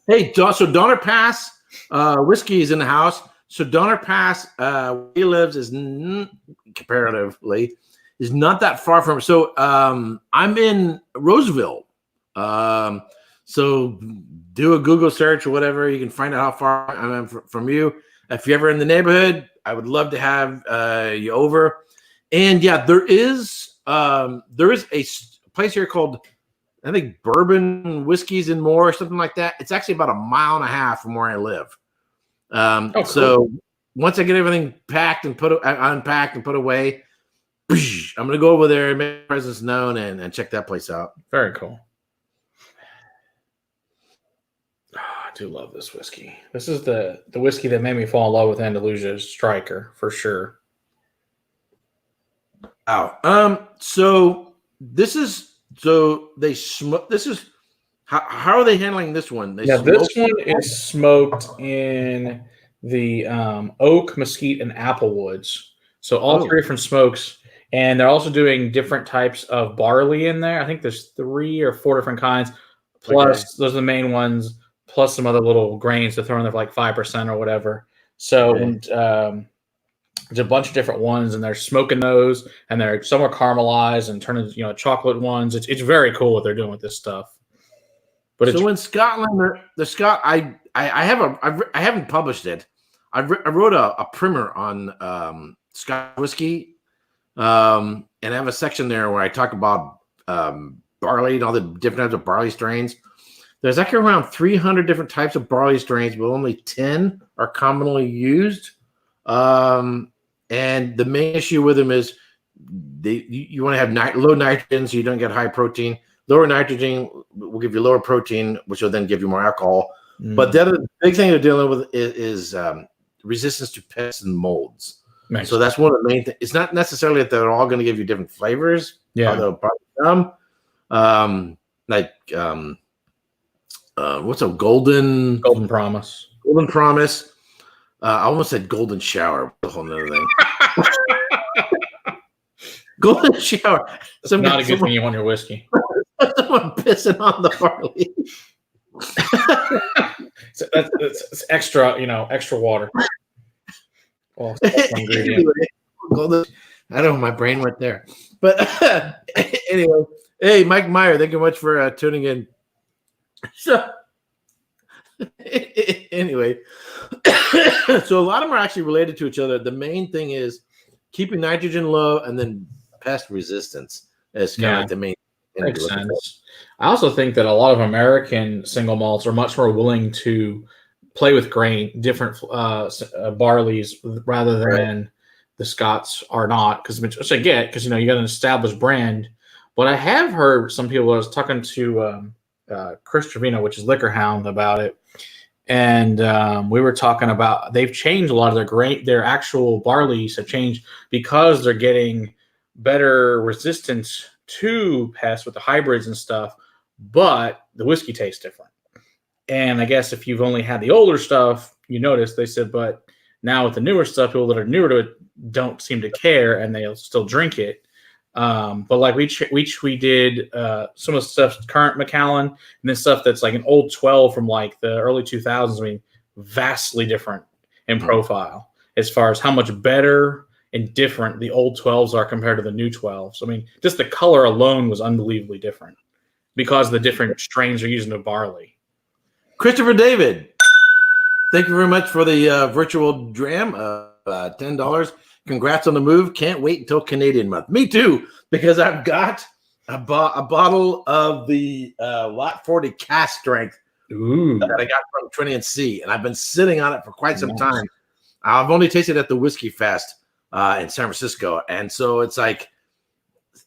Hey, so Donner Pass whiskey is in the house. So Donner Pass, where he lives is comparatively is not that far from. So I'm in Roseville. So do a Google search or whatever. You can find out how far I am from you. If you're ever in the neighborhood, I would love to have you over. And yeah, there is a place here called, I think, Bourbon Whiskeys and More, or something like that. It's actually about 1.5 miles from where I live. Cool. So once I get everything packed and unpacked and put away, I'm going to go over there and make my presence known and check that place out. Very cool. Oh, I do love this whiskey. This is the whiskey that made me fall in love with Andalusia's Striker, for sure. Wow. So this is how are they handling this one? This one is smoked in the oak, mesquite, and apple woods. So all 3 different smokes, and they're also doing different types of barley in there. I think there's 3 or 4 different kinds. Plus, those are the main ones. Plus some other little grains to throw in there for like 5% or whatever. So there's a bunch of different ones, and they're smoking those, and some are caramelized and turning chocolate ones. It's very cool what they're doing with this stuff. But so in Scotland, I haven't published it. I wrote a primer on Scotch whiskey, and I have a section there where I talk about barley and all the different types of barley strains. There's actually around 300 different types of barley strains, but only 10 are commonly used. And the main issue with them is you want to have low nitrogen so you don't get high protein. Lower nitrogen will give you lower protein, which will then give you more alcohol. But the other big thing they're dealing with is resistance to pests and molds. Nice. So that's one of the main things. It's not necessarily that they're all going to give you different flavors. Yeah. Although probably some. What's a golden promise? Golden promise. I almost said golden shower. A whole nother thing. Golden shower. Not a good thing you want your whiskey. Someone pissing on the barley. It's extra, extra water. Well, anyway, I don't know, my brain went there. But anyway, hey, Mike Meyer, thank you much for tuning in. So anyway, so a lot of them are actually related to each other. The main thing is keeping nitrogen low and then pest resistance is kind of like the main thing. Makes sense. I also think that a lot of American single malts are much more willing to play with different barleys rather than the Scots are not. Which I get, because you got an established brand. But I have heard some people. I was talking to Chris Trevino, which is Liquor Hound, about it, and we were talking about they've changed a lot of their actual barleys have changed because they're getting better resistance to pests with the hybrids and stuff, but the whiskey tastes different. And I guess if you've only had the older stuff, you notice they said, but now with the newer stuff, people that are newer to it don't seem to care and they'll still drink it. But like we did some of the stuff current Macallan and then stuff that's like an old 12 from like the early 2000s. I mean, vastly different in profile as far as how much better and different the old 12s are compared to the new 12s. I mean, just the color alone was unbelievably different because the different strains are using of barley. Christopher David, thank you very much for the virtual dram. $10. Congrats on the move. Can't wait until Canadian month. Me too, because I've got a bottle of the Lot 40 cask strength that I got from Trinity and C, and I've been sitting on it for quite some time. I've only tasted it at the Whiskey Fest in San Francisco, and so it's like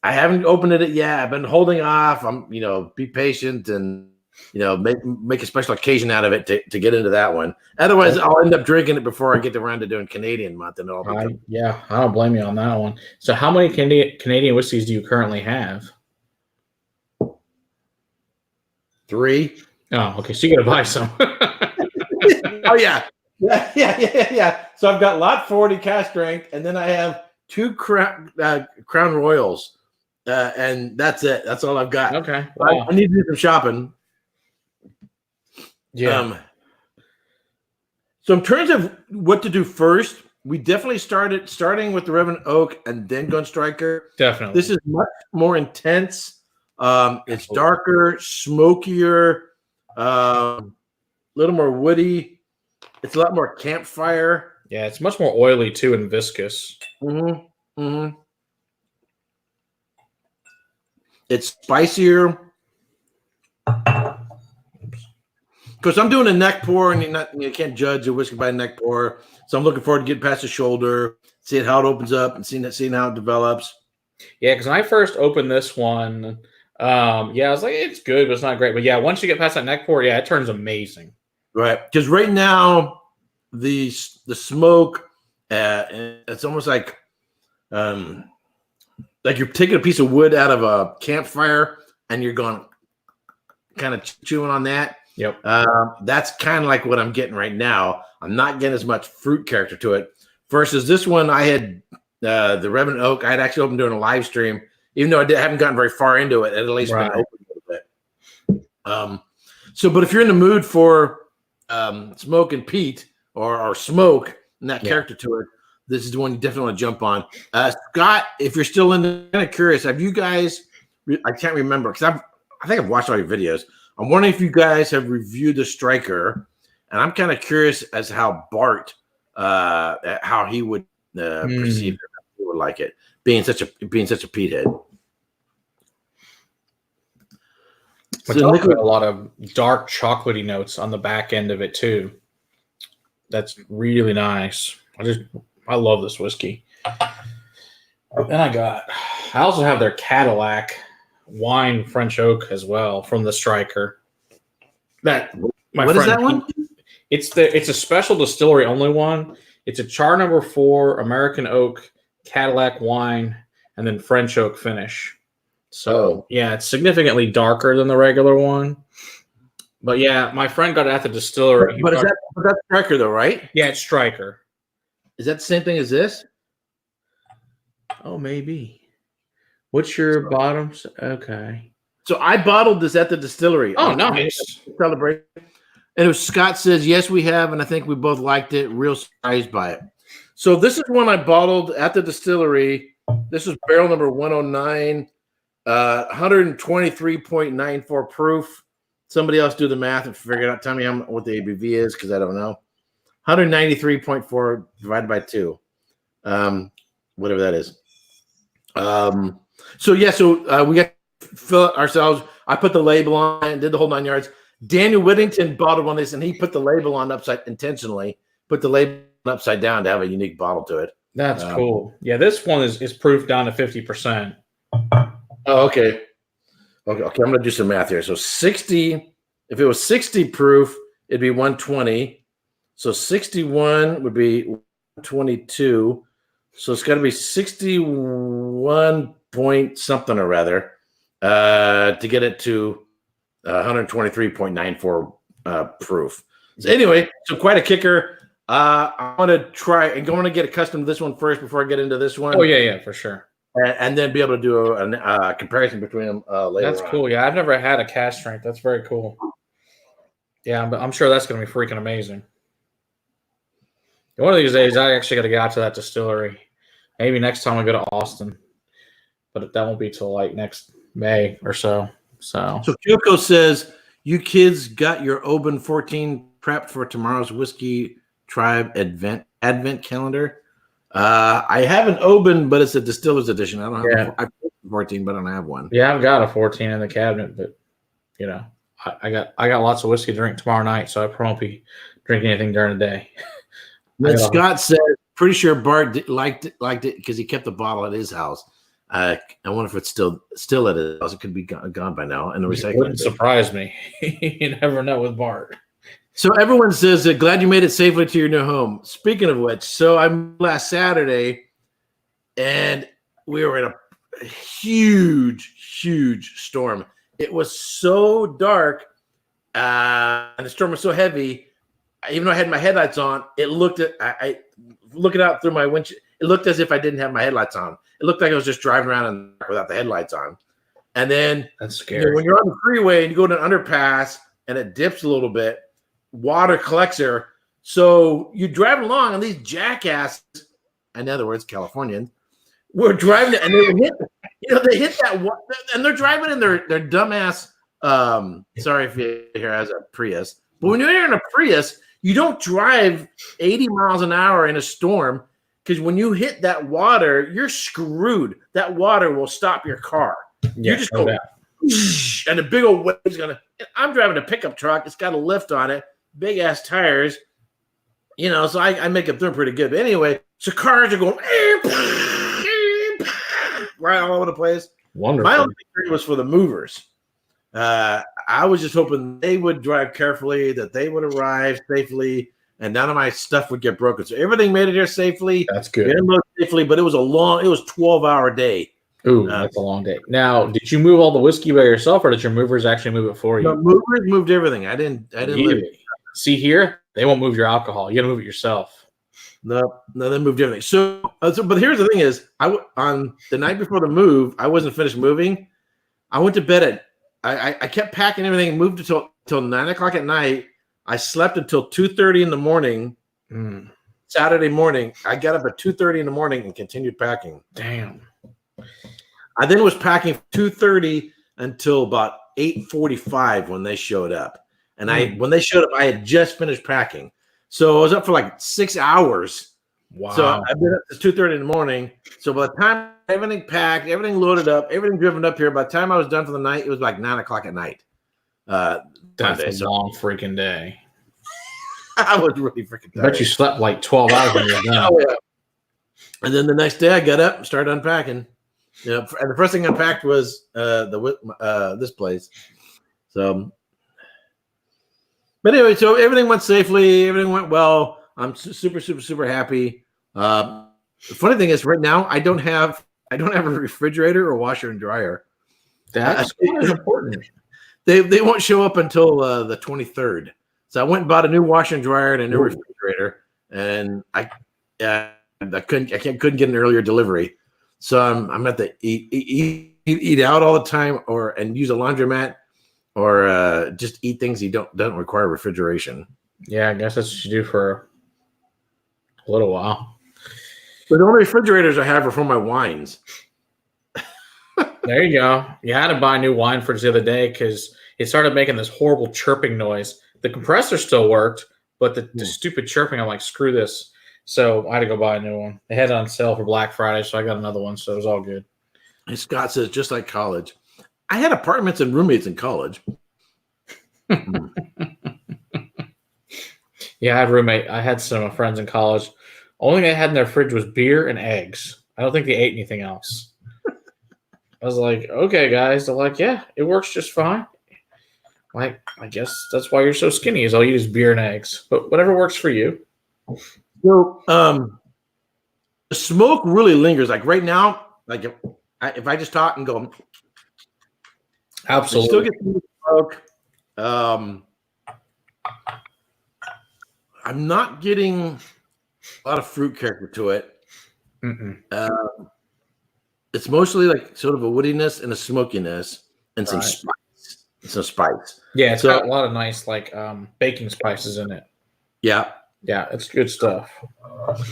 I haven't opened it yet. I've been holding off. I'm, be patient and make a special occasion out of it to get into that one. Otherwise, I'll end up drinking it before I get around to doing Canadian month, and I don't blame you on that one. So, how many Canadian whiskeys do you currently have? 3. Oh, okay. So you got to buy some. Oh yeah. So I've got Lot 40 cask strength, and then I have 2 Crown Royals, and that's it. That's all I've got. Okay. Wow. I need to do some shopping. Yeah. So in terms of what to do first, we definitely starting with the Reverend Oak and then Gun Striker. Definitely. This is much more intense. It's darker, smokier, little more woody. It's a lot more campfire. Yeah, it's much more oily too and viscous. It's spicier. Because I'm doing a neck pour, and you can't judge a whiskey by a neck pour. So I'm looking forward to getting past the shoulder, seeing how it opens up, and seeing how it develops. Yeah, because when I first opened this one, I was like, it's good, but it's not great. But yeah, once you get past that neck pour, it turns amazing. Right, because right now the smoke, it's almost like you're taking a piece of wood out of a campfire, and you're going kind of chewing on that. Yep. That's kind of like what I'm getting right now. I'm not getting as much fruit character to it. Versus this one, I had the Reverend Oak. I had actually opened during a live stream, even though I haven't gotten very far into it. It at least been open a little bit. But if you're in the mood for smoke and peat or smoke and that character to it, this is the one you definitely want to jump on. Scott, if you're still kind of curious, have you guys? I can't remember because I think I've watched all your videos. I'm wondering if you guys have reviewed the Striker, and I'm kind of curious as to how Bart, how he would perceive it, how he would like it, being such a peat head. So got a lot of dark chocolatey notes on the back end of it too. That's really nice. I love this whiskey. Then I also have their Cadillac wine French oak as well from the Striker. What is that one? It's a special distillery only one. It's a char number 4 American oak Cadillac wine and then French oak finish. So it's significantly darker than the regular one. But yeah, my friend got it at the distillery. But that's Striker though, right? Yeah, it's Striker. Is that the same thing as this? Oh, maybe. What's your bottoms? Okay. So I bottled this at the distillery. Oh, nice. Celebrate. And it was Scott says, yes, we have. And I think we both liked it. Real surprised by it. So this is one I bottled at the distillery. This is barrel number 109, 123.94 proof. Somebody else do the math and figure it out. Tell me what the ABV is because I don't know. 193.4 divided by 2. Whatever that is. So we got to fill it ourselves. I put the label on and did the whole 9 yards. Daniel Whittington bottled one of this, and he put the label on intentionally, put the label upside down to have a unique bottle to it. That's cool. Yeah, this one is proof down to 50%. Oh, okay. Okay, I'm going to do some math here. So 60, if it was 60 proof, it'd be 120. So 61 would be 122. So it's got to be 61 point something or rather to get it to 123.94 proof. So anyway, so quite a kicker. I want to try and going to get accustomed to this one first before I get into this one. Oh yeah, for sure. And then be able to do a comparison between them later. That's cool. Yeah, I've never had a cask strength. That's very cool. Yeah, but I'm sure that's going to be freaking amazing. One of these days, I actually got to get out to that distillery. Maybe next time I go to Austin, but that won't be till like next May or so. So Kyoko says You kids got your Oban 14 prepped for tomorrow's Whiskey Tribe Advent calendar. I have an Oban, but it's a Distiller's edition. I don't have I have 14, but I don't have one. Yeah, I've got a 14 in the cabinet, but I got lots of whiskey to drink tomorrow night, so I probably won't be drinking anything during the day. And Scott said, pretty sure Bart liked it because he kept the bottle at his house. I wonder if it's still at his house. It could be gone by now in the recycling. It wouldn't surprise me. You never know with Bart. So everyone says, glad you made it safely to your new home. Speaking of which, so I moved last Saturday, and we were in a huge storm. It was so dark, and the storm was so heavy. Even though I had my headlights on, I looking out through my windshield. It looked as if I didn't have my headlights on. It looked like I was just driving around without the headlights on. And then that's scary. When you're on the freeway and you go to an underpass and it dips a little bit, water collects there. So you drive along, and these jackasses, in other words, Californians, were driving it, and they hit that, and they're driving in their dumbass. Sorry if you hear as a Prius, but when you're in a Prius, you don't drive 80 miles an hour in a storm, because when you hit that water, you're screwed. That water will stop your car. Yeah, you just go, and a big old wave's gonna. I'm driving a pickup truck. It's got a lift on it, big ass tires. So I make it through pretty good. But anyway, so cars are going right all over the place. Wonderful. My only concern was for the movers. I was just hoping they would drive carefully, that they would arrive safely, and none of my stuff would get broken. So everything made it here safely. That's good. Safely, but it was 12-hour day. Ooh, that's a long day. Now, did you move all the whiskey by yourself, or did your movers actually move it for you? The movers moved everything. I didn't live. See here, they won't move your alcohol. You got to move it yourself. No, they moved everything. So, but here's the thing: is on the night before the move, I wasn't finished moving. I went to bed at. I kept packing everything, moved until 9:00 at night. I slept until 2:30 in the morning. Saturday morning, I got up at 2:30 in the morning and continued packing. Damn. I then was packing 2:30 until about 8:45 when they showed up. And when they showed up, I had just finished packing. So I was up for like 6 hours. Wow. So I've been up to 2:30 in the morning. So by the time everything packed, everything loaded up, everything driven up here, by the time I was done for the night, it was like 9:00 at night. That's a long freaking day. I was really freaking tired. I bet you slept like 12 hours when you were done. Oh, yeah. And then the next day I got up and started unpacking. And the first thing I unpacked was this place. So, but anyway, so everything went safely. Everything went well. I'm super happy. The funny thing is, right now I don't have a refrigerator or washer and dryer. That's important. They won't show up until the 23rd. So I went and bought a new washer and dryer and a new refrigerator, and I couldn't get an earlier delivery. So I'm at the eat out all the time, and use a laundromat, or just eat things you don't require refrigeration. Yeah, I guess that's what you do for a little while. But the only refrigerators I have are for my wines. There you go. You had to buy new wine fridge the other day because it started making this horrible chirping noise. The compressor still worked, but the stupid chirping, I'm like, screw this. So I had to go buy a new one. They had it on sale for Black Friday, so I got another one, so it was all good. And Scott says, just like college. I had apartments and roommates in college. Yeah, I had a roommate. I had some friends in college. Only thing they had in their fridge was beer and eggs. I don't think they ate anything else. I was like, okay, guys. They're like, yeah, it works just fine. Like, I guess that's why you're so skinny, is all you eat is beer and eggs. But whatever works for you. So, the smoke really lingers. Like right now, like if I just talk and go, absolutely, still get some smoke. I'm not getting a lot of fruit character to it. It's mostly like sort of a woodiness and a smokiness and some spice. Some spice. Yeah, it's got a lot of nice like baking spices in it. Yeah. Yeah, it's good stuff.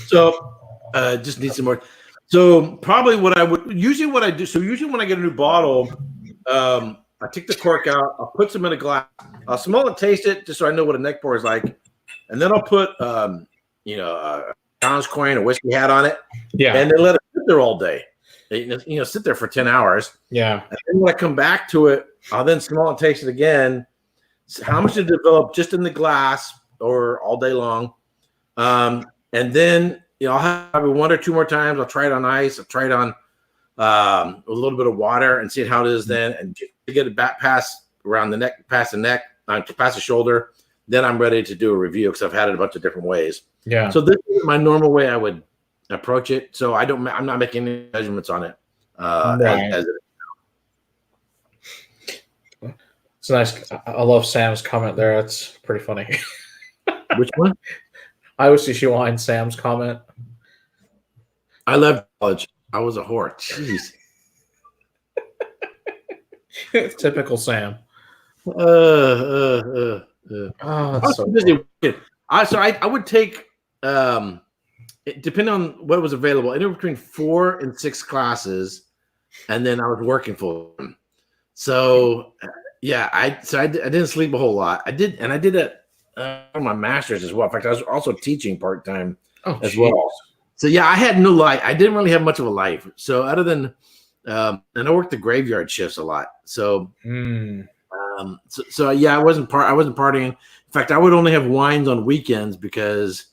So just need some more. So probably what I do. So usually when I get a new bottle, I take the cork out. I'll put some in a glass. I'll smell and taste it just so I know what a neck pour is like, and then I'll put a challenge coin, a whiskey hat on it, and then let it sit there all day. Sit there for 10 hours. Yeah. And then when I come back to it, I'll then smell and taste it again. How much did it develop just in the glass or all day long? And then I'll have it 1 or 2 more times. I'll try it on ice. I'll try it on a little bit of water and see how it is then, and to get it back past around the neck, past the shoulder. Then I'm ready to do a review because I've had it a bunch of different ways. Yeah. So this is my normal way I would approach it. So I'm not making any measurements on it. Right. It's nice. I love Sam's comment there. That's pretty funny. Which one? I always see she wine Sam's comment. I love college. I was a whore. Jeez. Typical Sam. Oh, that's so busy. I would take, depending on what was available, anywhere between 4 and 6 classes, and then I was working full time. So I didn't sleep a whole lot. I did it on my master's as well. In fact, I was also teaching part time as well. So I had no life. I didn't really have much of a life. So other than, and I worked the graveyard shifts a lot. So, I wasn't partying. In fact, I would only have wines on weekends because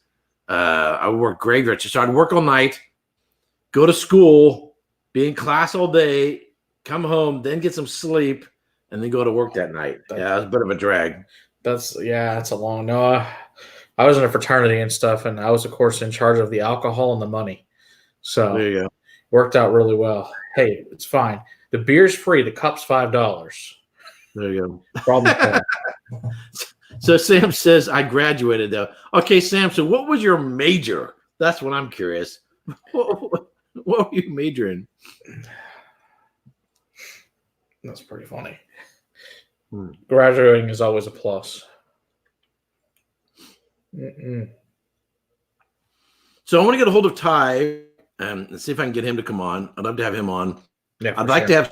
I would work graveyard shifts. So I'd work all night, go to school, be in class all day, come home, then get some sleep, and then go to work that night. It was a bit of a drag. That's a long. No, I was in a fraternity and stuff, and I was, of course, in charge of the alcohol and the money. So there you go. Worked out really well. Hey, it's fine. The beer's free. The cup's $5. There you go. Problem. So Sam says, I graduated, though. Okay, Sam, so what was your major? That's what I'm curious. What were you majoring? That's pretty funny. Graduating is always a plus. So I want to get a hold of Ty and see if I can get him to come on. I'd love to have him on. Yeah, I'd like to have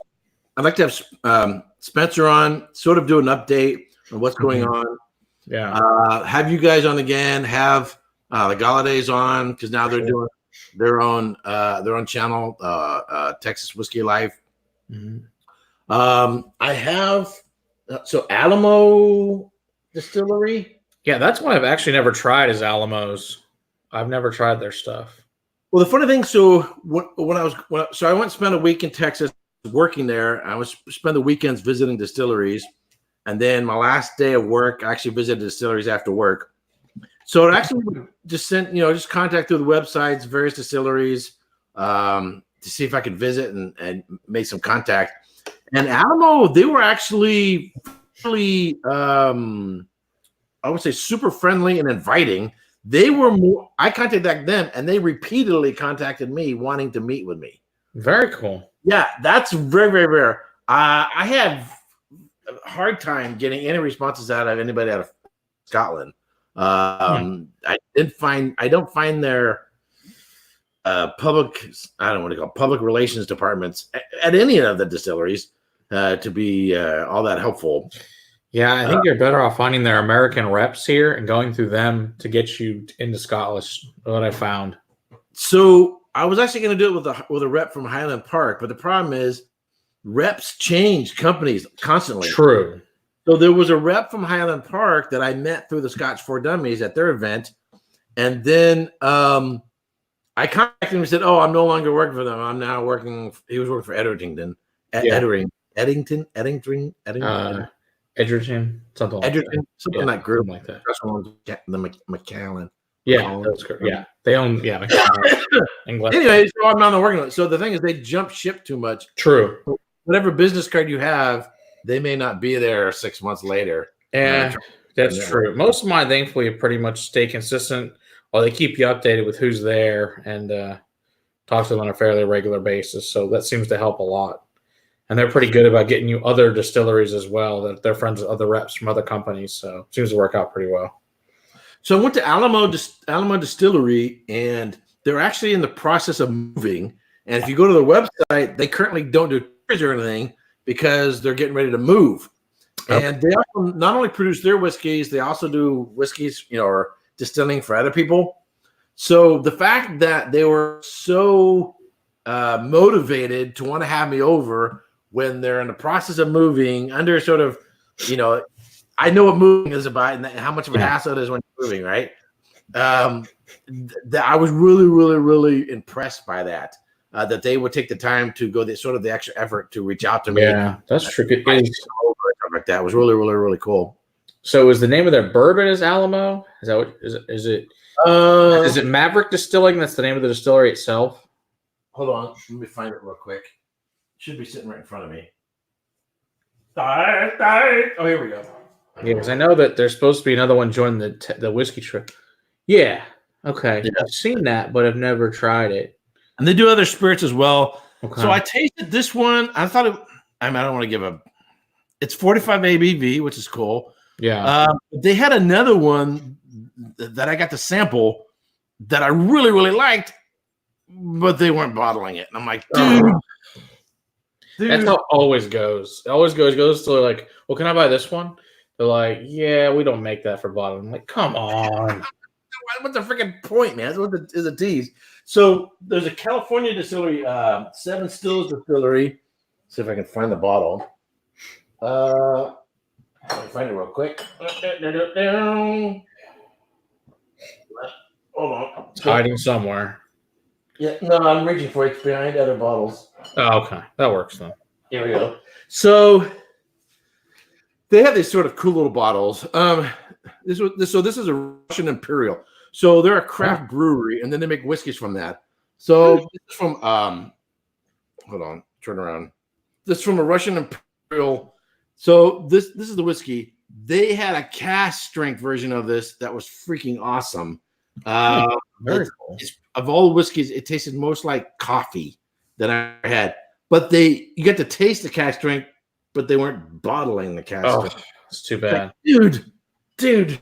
Spencer on, sort of do an update on what's going on. Yeah. Have you guys on again? Have the Galladay on, because now they're doing their own channel, Texas Whiskey Life. I have Alamo Distillery. Yeah, that's one I've actually never tried is Alamo's. I've never tried their stuff. Well, the funny thing, so I went and spent a week in Texas working there. I was spend the weekends visiting distilleries, and then my last day of work, I actually visited distilleries after work. So it actually just just contact through the websites, various distilleries, to see if I could visit and make some contact. And Alamo, they were actually really, I would say, super friendly and inviting. They were more. I contacted them, and they repeatedly contacted me, wanting to meet with me. Very cool. Yeah, that's very, very rare. I have a hard time getting any responses out of anybody out of Scotland. I don't find their public. I don't want to call it public relations departments at any of the distilleries to be all that helpful. Yeah, I think you're better off finding their American reps here and going through them to get you into Scotland. What I found. So I was actually going to do it with a rep from Highland Park, but the problem is reps change companies constantly. True. So there was a rep from Highland Park that I met through the Scotch for Dummies at their event, and then I contacted him and said, "Oh, I'm no longer working for them. I'm now working." He was working for Edgerton, Edgerton, something that group, like that. The McAllen. Yeah, that's correct. Yeah, they own. Yeah, England. Anyway, so I'm not working on it. So the thing is, they jump ship too much. True. Whatever business card you have, they may not be there 6 months later. Yeah, that's true. Most of mine, thankfully, pretty much stay consistent, or they keep you updated with who's there and talk to them on a fairly regular basis. So that seems to help a lot. And they're pretty good about getting you other distilleries as well, that they're friends with other reps from other companies. So it seems to work out pretty well. So I went to Alamo Distillery, and they're actually in the process of moving. And if you go to their website, they currently don't do tours or anything because they're getting ready to move. Okay. And they also not only produce their whiskeys, they also do whiskeys, or distilling for other people. So the fact that they were so motivated to want to have me over when they're in the process of moving under sort of, I know what moving is about and how much of a hassle it is when you're moving, right? I was really, really, really impressed by that. That they would take the time to go the extra effort to reach out to me. Yeah, that's true. Like that was really, really, really cool. So, is the name of their bourbon is Alamo? Is that what is it? Is it Maverick Distilling? That's the name of the distillery itself. Hold on, let me find it real quick. It should be sitting right in front of me. Oh, here we go. Yeah, because I know that there's supposed to be another one joining the whiskey trip. Yeah. Okay. Yeah. I've seen that, but I've never tried it. And they do other spirits as well. Okay. So I tasted this one. I thought I don't want to give a. It's 45 ABV, which is cool. Yeah. They had another one that I got to sample that I really, really liked, but they weren't bottling it. And I'm like, dude. That's how it always goes. It always goes to like, well, can I buy this one? They're like, yeah, we don't make that for bottling. I'm like, come on. What's the freaking point, man? What is a tease? So there's a California distillery, Seven Stills Distillery. See if I can find the bottle. Let me find it real quick. Hold on. It's hiding somewhere. Yeah, no, I'm reaching for it. It's behind other bottles. Oh, okay. That works then. Here we go. So they have these sort of cool little bottles. This is a Russian Imperial. So they're a craft brewery, and then they make whiskeys from that. So this is from hold on, turn around. This is from a Russian Imperial. So this is the whiskey. They had a cask strength version of this that was freaking awesome. Very cool. Of all the whiskeys, it tasted most like coffee that I had. But you get to taste the cask strength, but they weren't bottling the cask strength. It's too bad. Like, dude.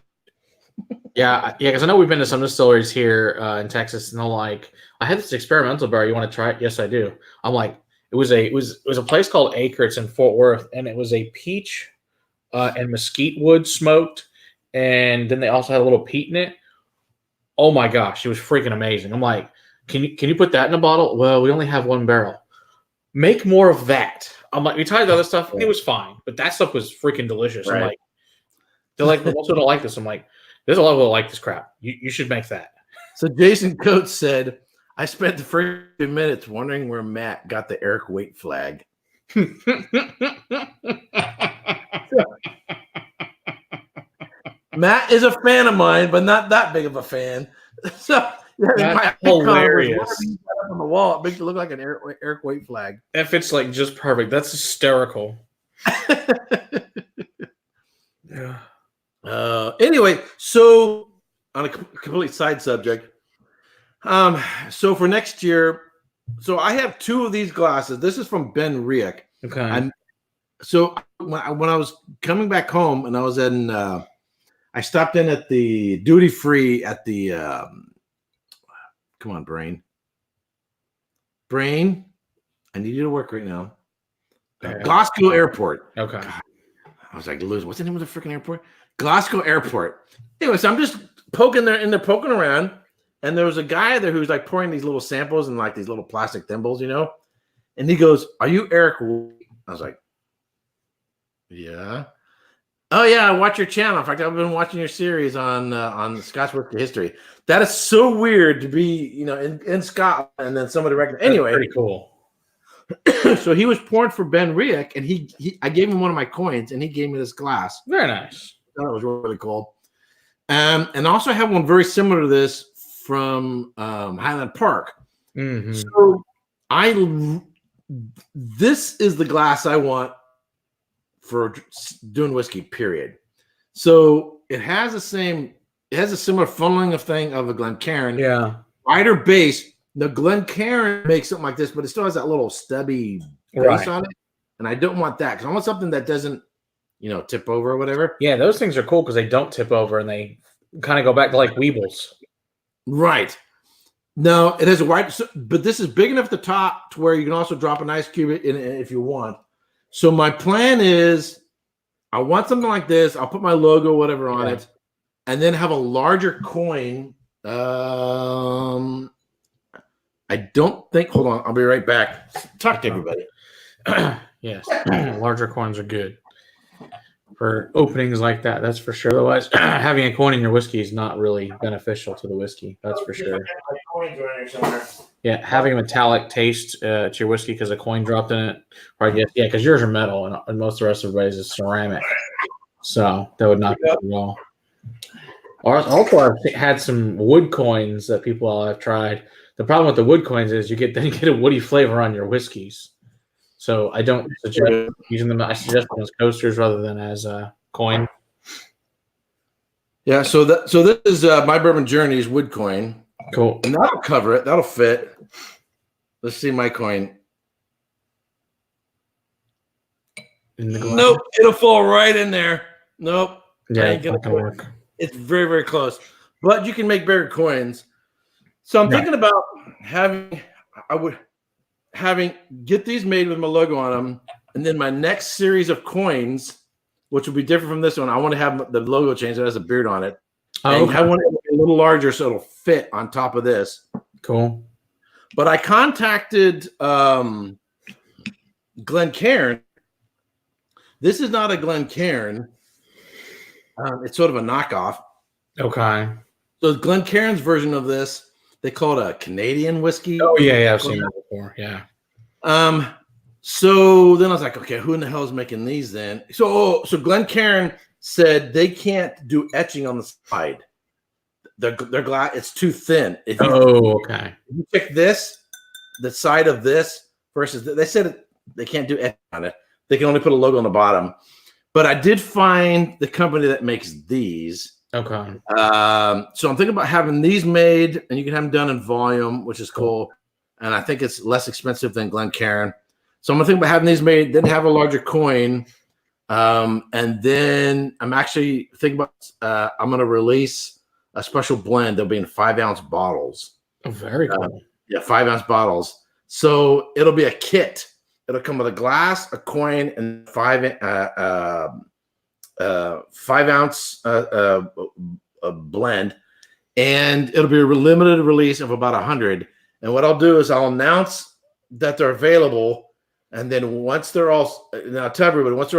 Yeah, because I know we've been to some distilleries here in Texas, and they're like, "I had this experimental bar. You want to try it?" Yes, I do. I'm like, it was a place called Acre. It's in Fort Worth, and it was a peach and mesquite wood smoked, and then they also had a little peat in it. Oh my gosh, it was freaking amazing. I'm like, can you put that in a bottle? Well, we only have one barrel. Make more of that. I'm like, we tried the other stuff, and it was fine, but that stuff was freaking delicious. Right. I'm like, they're like, we also don't like this. I'm like, there's a lot of people that like this crap. You should make that. So Jason Coates said, I spent the first 2 minutes wondering where Matt got the Erik Wait flag. Matt is a fan of mine, but not that big of a fan. So that's hilarious. On the wall, it makes it look like an Erik Wait flag. If it's like just perfect, that's hysterical. Yeah. Anyway, so on a complete side subject, so for next year, so I have 2 of these glasses. This is from Ben Riek. Okay. And so when I was coming back home, and I was in, I stopped in at the duty free at the, come on, Brain, I need you to work right now. Glasgow Airport. Okay. God, I was like, what's the name of the freaking airport? Glasgow Airport. Anyway, so I'm just poking around, and there was a guy there who's like pouring these little samples in like these little plastic thimbles, and he goes, "Are you Erik Wait?" I was like, "Yeah." "Oh yeah, I watch your channel. In fact, I've been watching your series on Scotch whiskey history." That is so weird to be, in Scotland, and then somebody recognized. Anyway, pretty cool. So he was pouring for Ben Riek, and I gave him one of my coins, and he gave me this glass. Very nice. That was really cool. And also have one very similar to this from Highland Park. Mm-hmm. So this is the glass I want for doing whiskey, period. So it has a similar funneling of a Glencairn. Yeah. Wider base. The Glencairn makes something like this, but it still has that little stubby base on it. And I don't want that, because I want something that doesn't, tip over or whatever. Yeah, those things are cool because they don't tip over and they kind of go back to like Weebles. Right. No, it has a wide, but this is big enough at the top to where you can also drop an ice cube in it if you want. So my plan is I want something like this. I'll put my logo, whatever, on it, and then have a larger coin. I don't think. Hold on, I'll be right back. Talk to everybody. Yes, larger coins are good for openings like that. That's for sure. Otherwise, having a coin in your whiskey is not really beneficial to the whiskey. That's for sure. Yeah, having a metallic taste to your whiskey because a coin dropped in it, or I guess because yours are metal and most of the rest of everybody's is ceramic, so that would not be good at all. Also, I've had some wood coins that people have tried. The problem with the wood coins is you get a woody flavor on your whiskeys. So I don't suggest using them. I suggest them as coasters rather than as a coin. Yeah. So this is my bourbon journey's wood coin. Cool. And that'll cover it. That'll fit. Let's see my coin. Nope. It'll fall right in there. Nope. Yeah, ain't gonna work. It's very, very close. But you can make bigger coins. So I'm thinking about get these made with my logo on them, and then my next series of coins, which will be different from this one, I want to have the logo changed that has a beard on it. I want it a little larger so it'll fit on top of this. Cool. But I contacted Glencairn. This is not a Glencairn. It's sort of a knockoff. Okay. So Glencairn's version of this, they call it a Canadian whiskey. Oh yeah, I've seen that before. Yeah. So then I was like, okay, who in the hell is making these then? So Glencairn said they can't do etching on the side. They're glad it's too thin. Okay. If you pick this, the side of this versus they said they can't do etching on it. They can only put a logo on the bottom. But I did find the company that makes these. Okay. So I'm thinking about having these made, and you can have them done in volume, which is cool. And I think it's less expensive than Glencairn. So I'm gonna think about having these made, then have a larger coin. And then I'm actually thinking about I'm gonna release a special blend. They'll be in 5-ounce bottles. Oh, very cool. 5-ounce bottles. So it'll be a kit. It'll come with a glass, a coin, and 5-ounce blend, and it'll be a limited release of about 100. And what I'll do is I'll announce that they're available, and then once they're all, and I'll tell everybody once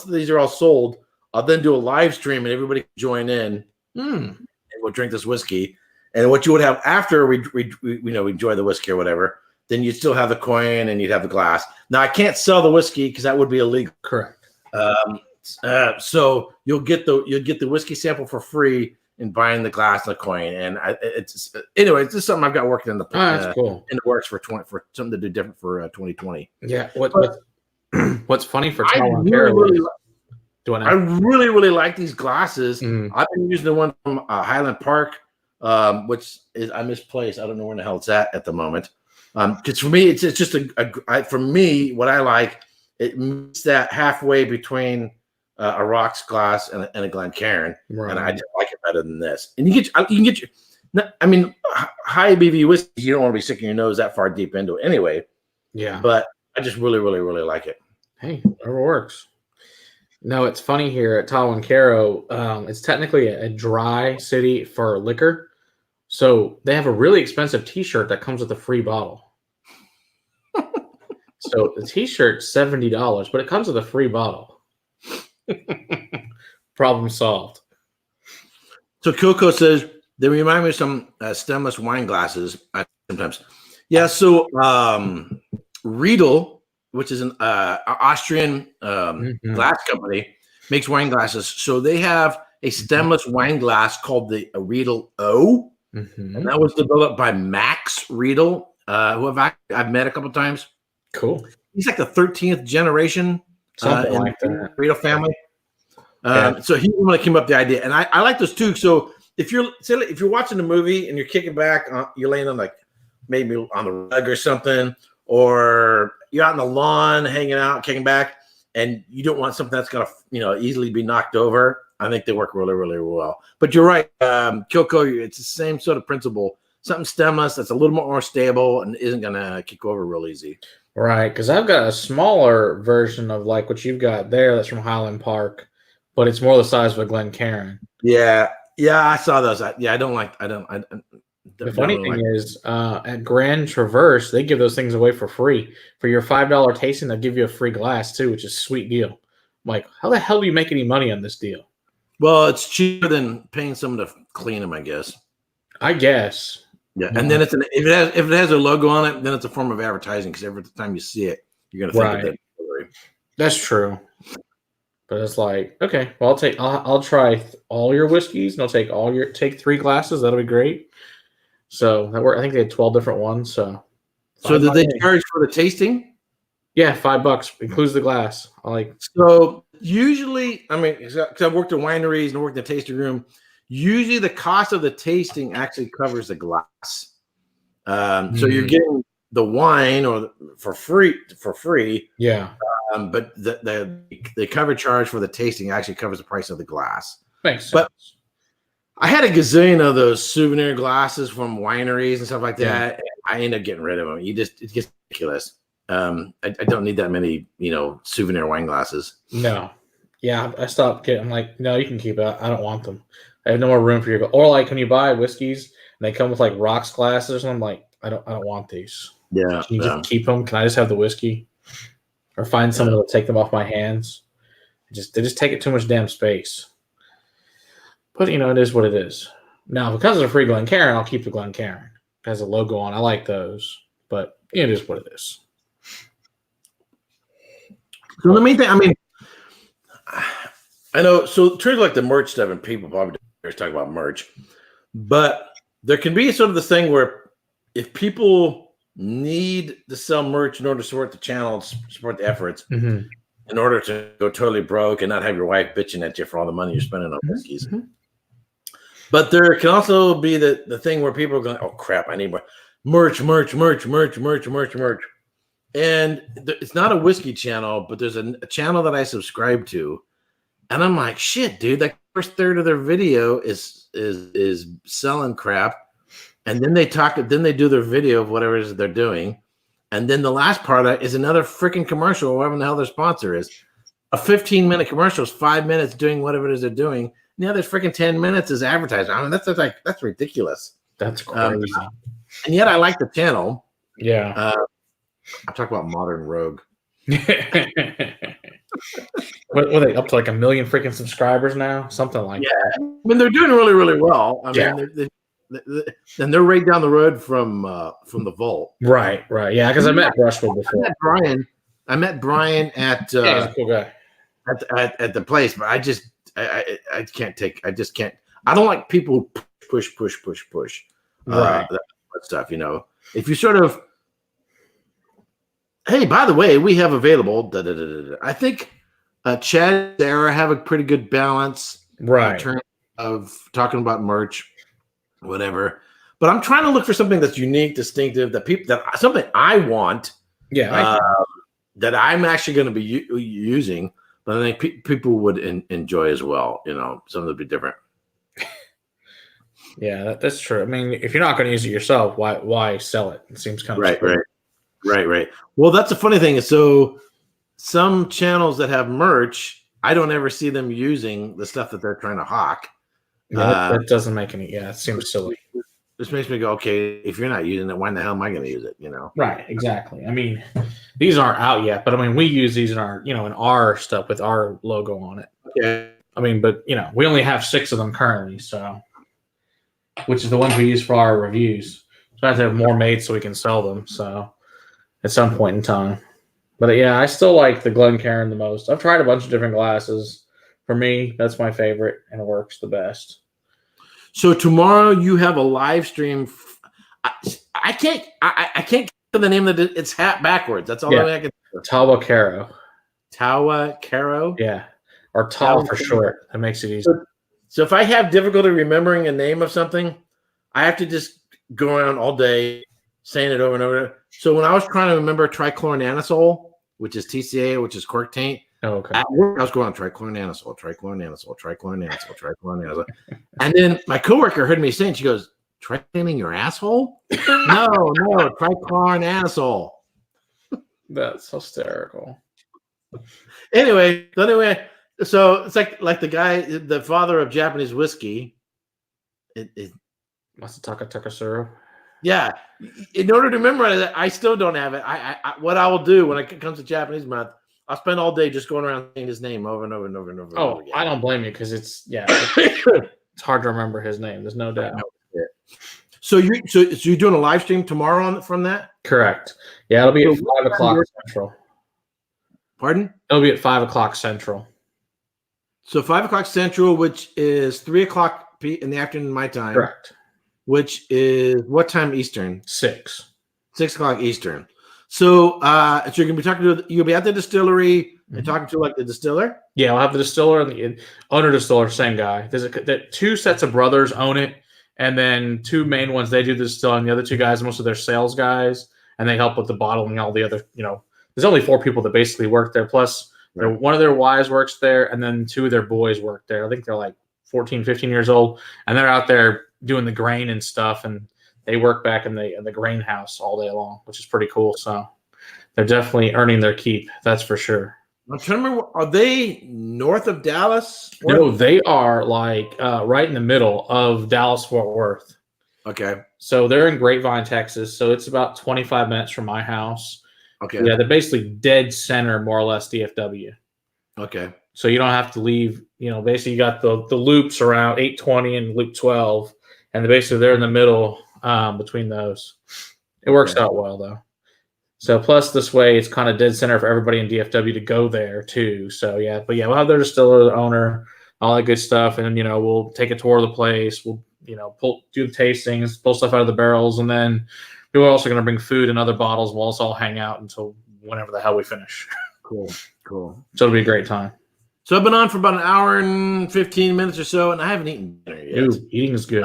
these are all sold, I'll then do a live stream and everybody can join in, and we'll drink this whiskey. And what you would have after we enjoy the whiskey or whatever, then you'd still have the coin and you'd have the glass. Now I can't sell the whiskey because that would be illegal. Correct. So you'll get the whiskey sample for free in buying the glass and the coin. And it's just something I've got working in the cool. in the works for something to do different for 2020. Yeah. What's funny for Tom and I really like these glasses. I've been using the one from Highland Park, which is I misplaced. I don't know where the hell it's at the moment. Because for me, it's just for me, what I like, it meets that halfway between a rocks glass and a Glencairn, and I just like it better than this. And you can get high ABV whiskey, you don't want to be sticking your nose that far deep into it anyway. Yeah, but I just really like it. Hey, whatever works. No, it's funny here at Tawankero. It's technically a dry city for liquor. So they have a really expensive T-shirt that comes with a free bottle. So the T-shirt's $70, but it comes with a free bottle. Problem solved. So Coco says they remind me of some stemless wine glasses sometimes. Yeah. So Riedel, which is an Austrian glass company, makes wine glasses. So they have a stemless wine glass called the Riedel O. And that was developed by Max Riedel, who I've met a couple of times. Cool. He's like the 13th generation Something in like the Riedel family. Yeah. So he really came up with the idea, and I like those too. So if you're watching a movie and you're kicking back, you're laying on maybe on the rug or something, or you're out on the lawn hanging out, kicking back, and you don't want something that's gonna easily be knocked over. I think they work really well. But you're right, Kyoko. It's the same sort of principle. something stemless that's a little more stable and isn't gonna kick over real easy. Right, because I've got a smaller version of like what you've got there that's from Highland Park, but it's more the size of a Glencairn. Yeah, I saw those. I don't The funny thing is, at Grand Traverse, they give those things away for free. For your $5 tasting, they'll give you a free glass too, which is a sweet deal. I'm like, how the hell do you make any money on this deal? Well, it's cheaper than paying someone to clean them, I guess. I guess. Yeah, and then if it has a logo on it, then it's a form of advertising because every time you see it, you're gonna think of that distillery. That's true. But it's like, okay, well, I'll try all your whiskeys, and I'll take 3 glasses. That'll be great. So I think they had 12 different ones. So did they charge for the tasting? Yeah, $5 includes the glass. So usually, I mean, because I've worked in wineries and worked in the tasting room. Usually, the cost of the tasting actually covers the glass. So you're getting the wine for free. Yeah. But the cover charge for the tasting actually covers the price of the glass. Makes sense. But I had a gazillion of those souvenir glasses from wineries and stuff like that. I ended up getting rid of them. It gets ridiculous. I don't need that many, souvenir wine glasses. No. Yeah, I stopped getting. I'm like, no, you can keep it. I don't want them. I have no more room for your. Or like when you buy whiskeys and they come with like rocks glasses, and I'm like, I don't want these. Yeah. Can you just keep them? Can I just have the whiskey? Or find someone to take them off my hands? They just take it too much damn space. But it is what it is. Now, because it's a free Glencairn, I'll keep the Glencairn. It has a logo on. I like those, but it is what it is. So the main thing, I mean, I know. So in terms of like the merch stuff, and people probably talk about merch, but there can be sort of this thing where if people need to sell merch in order to support the channel, support the efforts, in order to go totally broke and not have your wife bitching at you for all the money you're spending on whiskeys. But there can also be the thing where people are going, oh crap, I need more merch. And it's not a whiskey channel, but there's a channel that I subscribe to. And I'm like, shit, dude, that first third of their video is selling crap. And then they do their video of whatever it is they're doing. And then the last part of that is another freaking commercial, whatever the hell their sponsor is. A 15-minute commercial is 5 minutes doing whatever it is they're doing. And the other freaking 10 minutes is advertising. I mean, that's ridiculous. That's crazy. And yet I like the channel. Yeah. I'm talking about Modern Rogue. What are they up to, like 1 million freaking subscribers now? Something like that. I mean, they're doing really, really well. I mean, and they're right down the road from the Vault. Right. Yeah, because I met Brushwood before. I met Brian at he's a cool guy. at the place, but I can't take. I just can't. I don't like people push. Right. That stuff. If you sort of, hey, by the way, we have available. I think Chad and Sarah have a pretty good balance. Right. In terms of talking about merch, whatever. But I'm trying to look for something that's unique, distinctive, something I want. Yeah. That I'm actually going to be using, but I think people would enjoy as well. Something that'd be different. Yeah, that's true. I mean, if you're not going to use it yourself, why sell it? It seems kind of right. Well, that's the funny thing is, so some channels that have merch, I don't ever see them using the stuff that they're trying to hawk. Yeah, that doesn't make any. Yeah, it seems silly. This makes me go, okay, if you're not using it, why in the hell am I going to use it? Right, exactly. I mean, these aren't out yet, but I mean, we use these in our, in our stuff with our logo on it. Yeah. I mean, but we only have 6 of them currently, which is the ones we use for our reviews. So I have to have more made so we can sell them. So at some point in time, but yeah, I still like the Glencairn the most. I've tried a bunch of different glasses. For me, that's my favorite, and it works the best. So tomorrow you have a live stream. I can't get the name of it's hat backwards. That's all I can do. Tawa Caro. Yeah. Or Tawa for short. That makes it easy. So if I have difficulty remembering a name of something, I have to just go around all day saying it over and over. So when I was trying to remember trichloronanisole, which is TCA, which is cork taint, at work, I was going on trichloronanisole. And then my coworker heard me saying, she goes, Try cleaning your asshole? No, try clawing asshole. That's hysterical. Anyway, so it's like the guy, the father of Japanese whiskey. Masataka Takasura. Yeah. In order to memorize it, I still don't have it. I what I will do when it comes to Japanese month, I'll spend all day just going around saying his name over and over and over and over. Oh, I don't blame you because it's hard to remember his name. There's no doubt. So you're doing a live stream tomorrow from that? Correct. Yeah, it'll be at 5 o'clock Central. Pardon? It'll be at 5 o'clock Central. So 5 o'clock Central, which is 3 o'clock in the afternoon my time. Correct. Which is what time Eastern? 6 o'clock Eastern. So so you're gonna be talking to you'll be at the distillery and talking to like the distiller? Yeah, I'll have the distiller and the owner distiller, same guy. There's two sets of brothers own it, and then two main ones, they do the distilling. The other two guys, most of their sales guys, and they help with the bottling and all the other, there's only 4 people that basically work there. Plus, one of their wives works there, and then 2 of their boys work there. I think they're like 14, 15 years old, and they're out there doing the grain and stuff, and they work back in the grain house all day long, which is pretty cool. So they're definitely earning their keep. That's for sure. I'm trying to remember, are they north of Dallas? No, they are like right in the middle of Dallas-Fort Worth. Okay. So they're in Grapevine, Texas. So it's about 25 minutes from my house. Okay. Yeah, they're basically dead center, more or less, DFW. Okay. So you don't have to leave. Basically you got the loops around 820 and Loop 12, and basically they're in the middle between those. It works out well though. So plus this way, it's kind of dead center for everybody in DFW to go there too. So yeah, but yeah, we'll have their distiller, the owner, all that good stuff, and then we'll take a tour of the place. We'll do the tastings, pull stuff out of the barrels, and then we're also going to bring food and other bottles. We'll also all hang out until whenever the hell we finish. Cool. So it'll be a great time. So I've been on for about an hour and 15 minutes or so, and I haven't eaten dinner yet. Ooh, eating is good.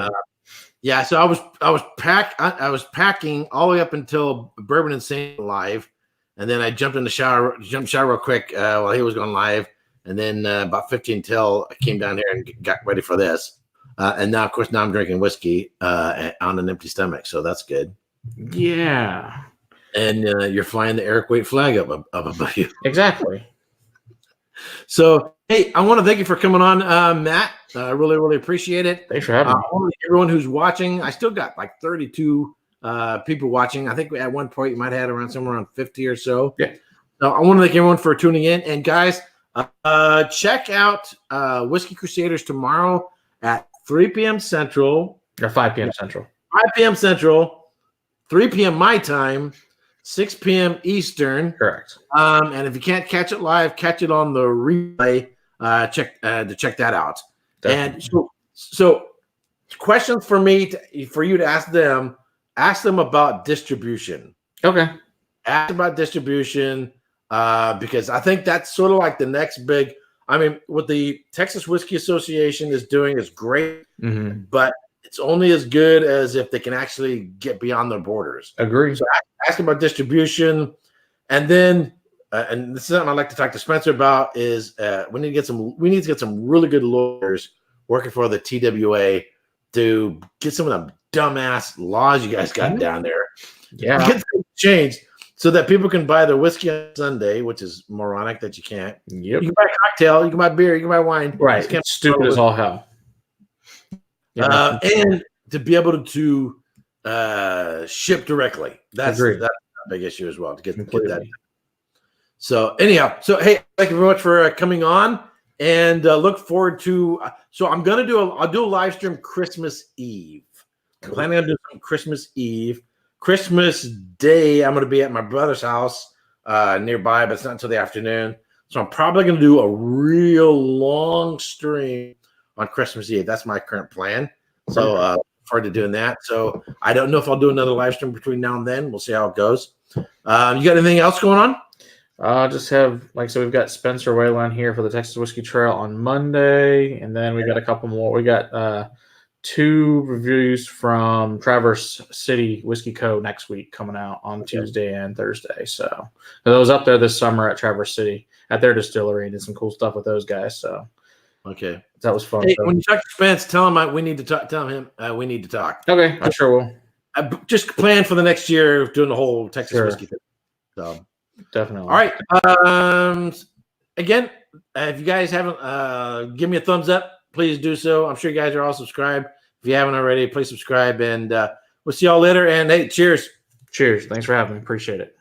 Yeah, so I was packing all the way up until Bourbon and Saint live, and then I jumped shower real quick while he was going live, and then about 15 till I came down here and got ready for this, and now of course I'm drinking whiskey on an empty stomach, so that's good. Yeah, and you're flying the Erik Wait flag up above you. Exactly. So hey, I want to thank you for coming on, Matt. I really, really appreciate it. Thanks for having me. Everyone who's watching, I still got like 32 people watching. I think at one point you might have had around somewhere around 50 or so. Yeah. So I want to thank everyone for tuning in. And guys, check out Whiskey Crusaders tomorrow at 3 p.m. Central. Or 5 p.m. Central. 5 p.m. Central, 3 p.m. my time, 6 p.m. Eastern. Correct. And if you can't catch it live, catch it on the replay. Check that out. Definitely. And so questions for me for you to ask them about distribution. Okay. Ask about distribution because I think that's sort of like the next big. I mean, what the Texas Whiskey Association is doing is great, but it's only as good as if they can actually get beyond their borders. Agree. So ask about distribution, and then and this is something I'd like to talk to Spencer about is we need to get some really good lawyers working for the TWA to get some of the dumbass laws you guys got down there. Yeah. Get them changed so that people can buy their whiskey on Sunday, which is moronic that you can't. Yep. You can buy a cocktail, you can buy beer, you can buy wine. Right. It's stupid as all hell. And to be able to ship directly. That's a big issue as well to get that. So anyhow, hey, thank you very much for coming on, and look forward to. So I'm gonna I'll do a live stream Christmas Eve. I'm planning on doing some Christmas Eve. Christmas Day, I'm gonna be at my brother's house nearby, but it's not until the afternoon. So I'm probably gonna do a real long stream on Christmas Eve. That's my current plan. So look forward to doing that. So I don't know if I'll do another live stream between now and then. We'll see how it goes. You got anything else going on? Just have, like, so we've got Spencer Whalen here for the Texas Whiskey Trail on Monday, and then we got a couple more. We got 2 reviews from Traverse City Whiskey Co. next week coming out on Tuesday and Thursday. So I was up there this summer at Traverse City at their distillery and did some cool stuff with those guys. So Okay. That was fun. Hey, So. when you talk to Spence, tell him we need to talk. Tell him we need to talk. Okay, I sure will. Just plan for the next year doing the whole Texas Sure. whiskey thing. So Definitely. all right. Again, if you guys haven't give me a thumbs up, please do so. I'm sure you guys are all subscribed. If you haven't already, please subscribe, and we'll see y'all later. And hey, cheers. Cheers. Thanks for having me. Appreciate it.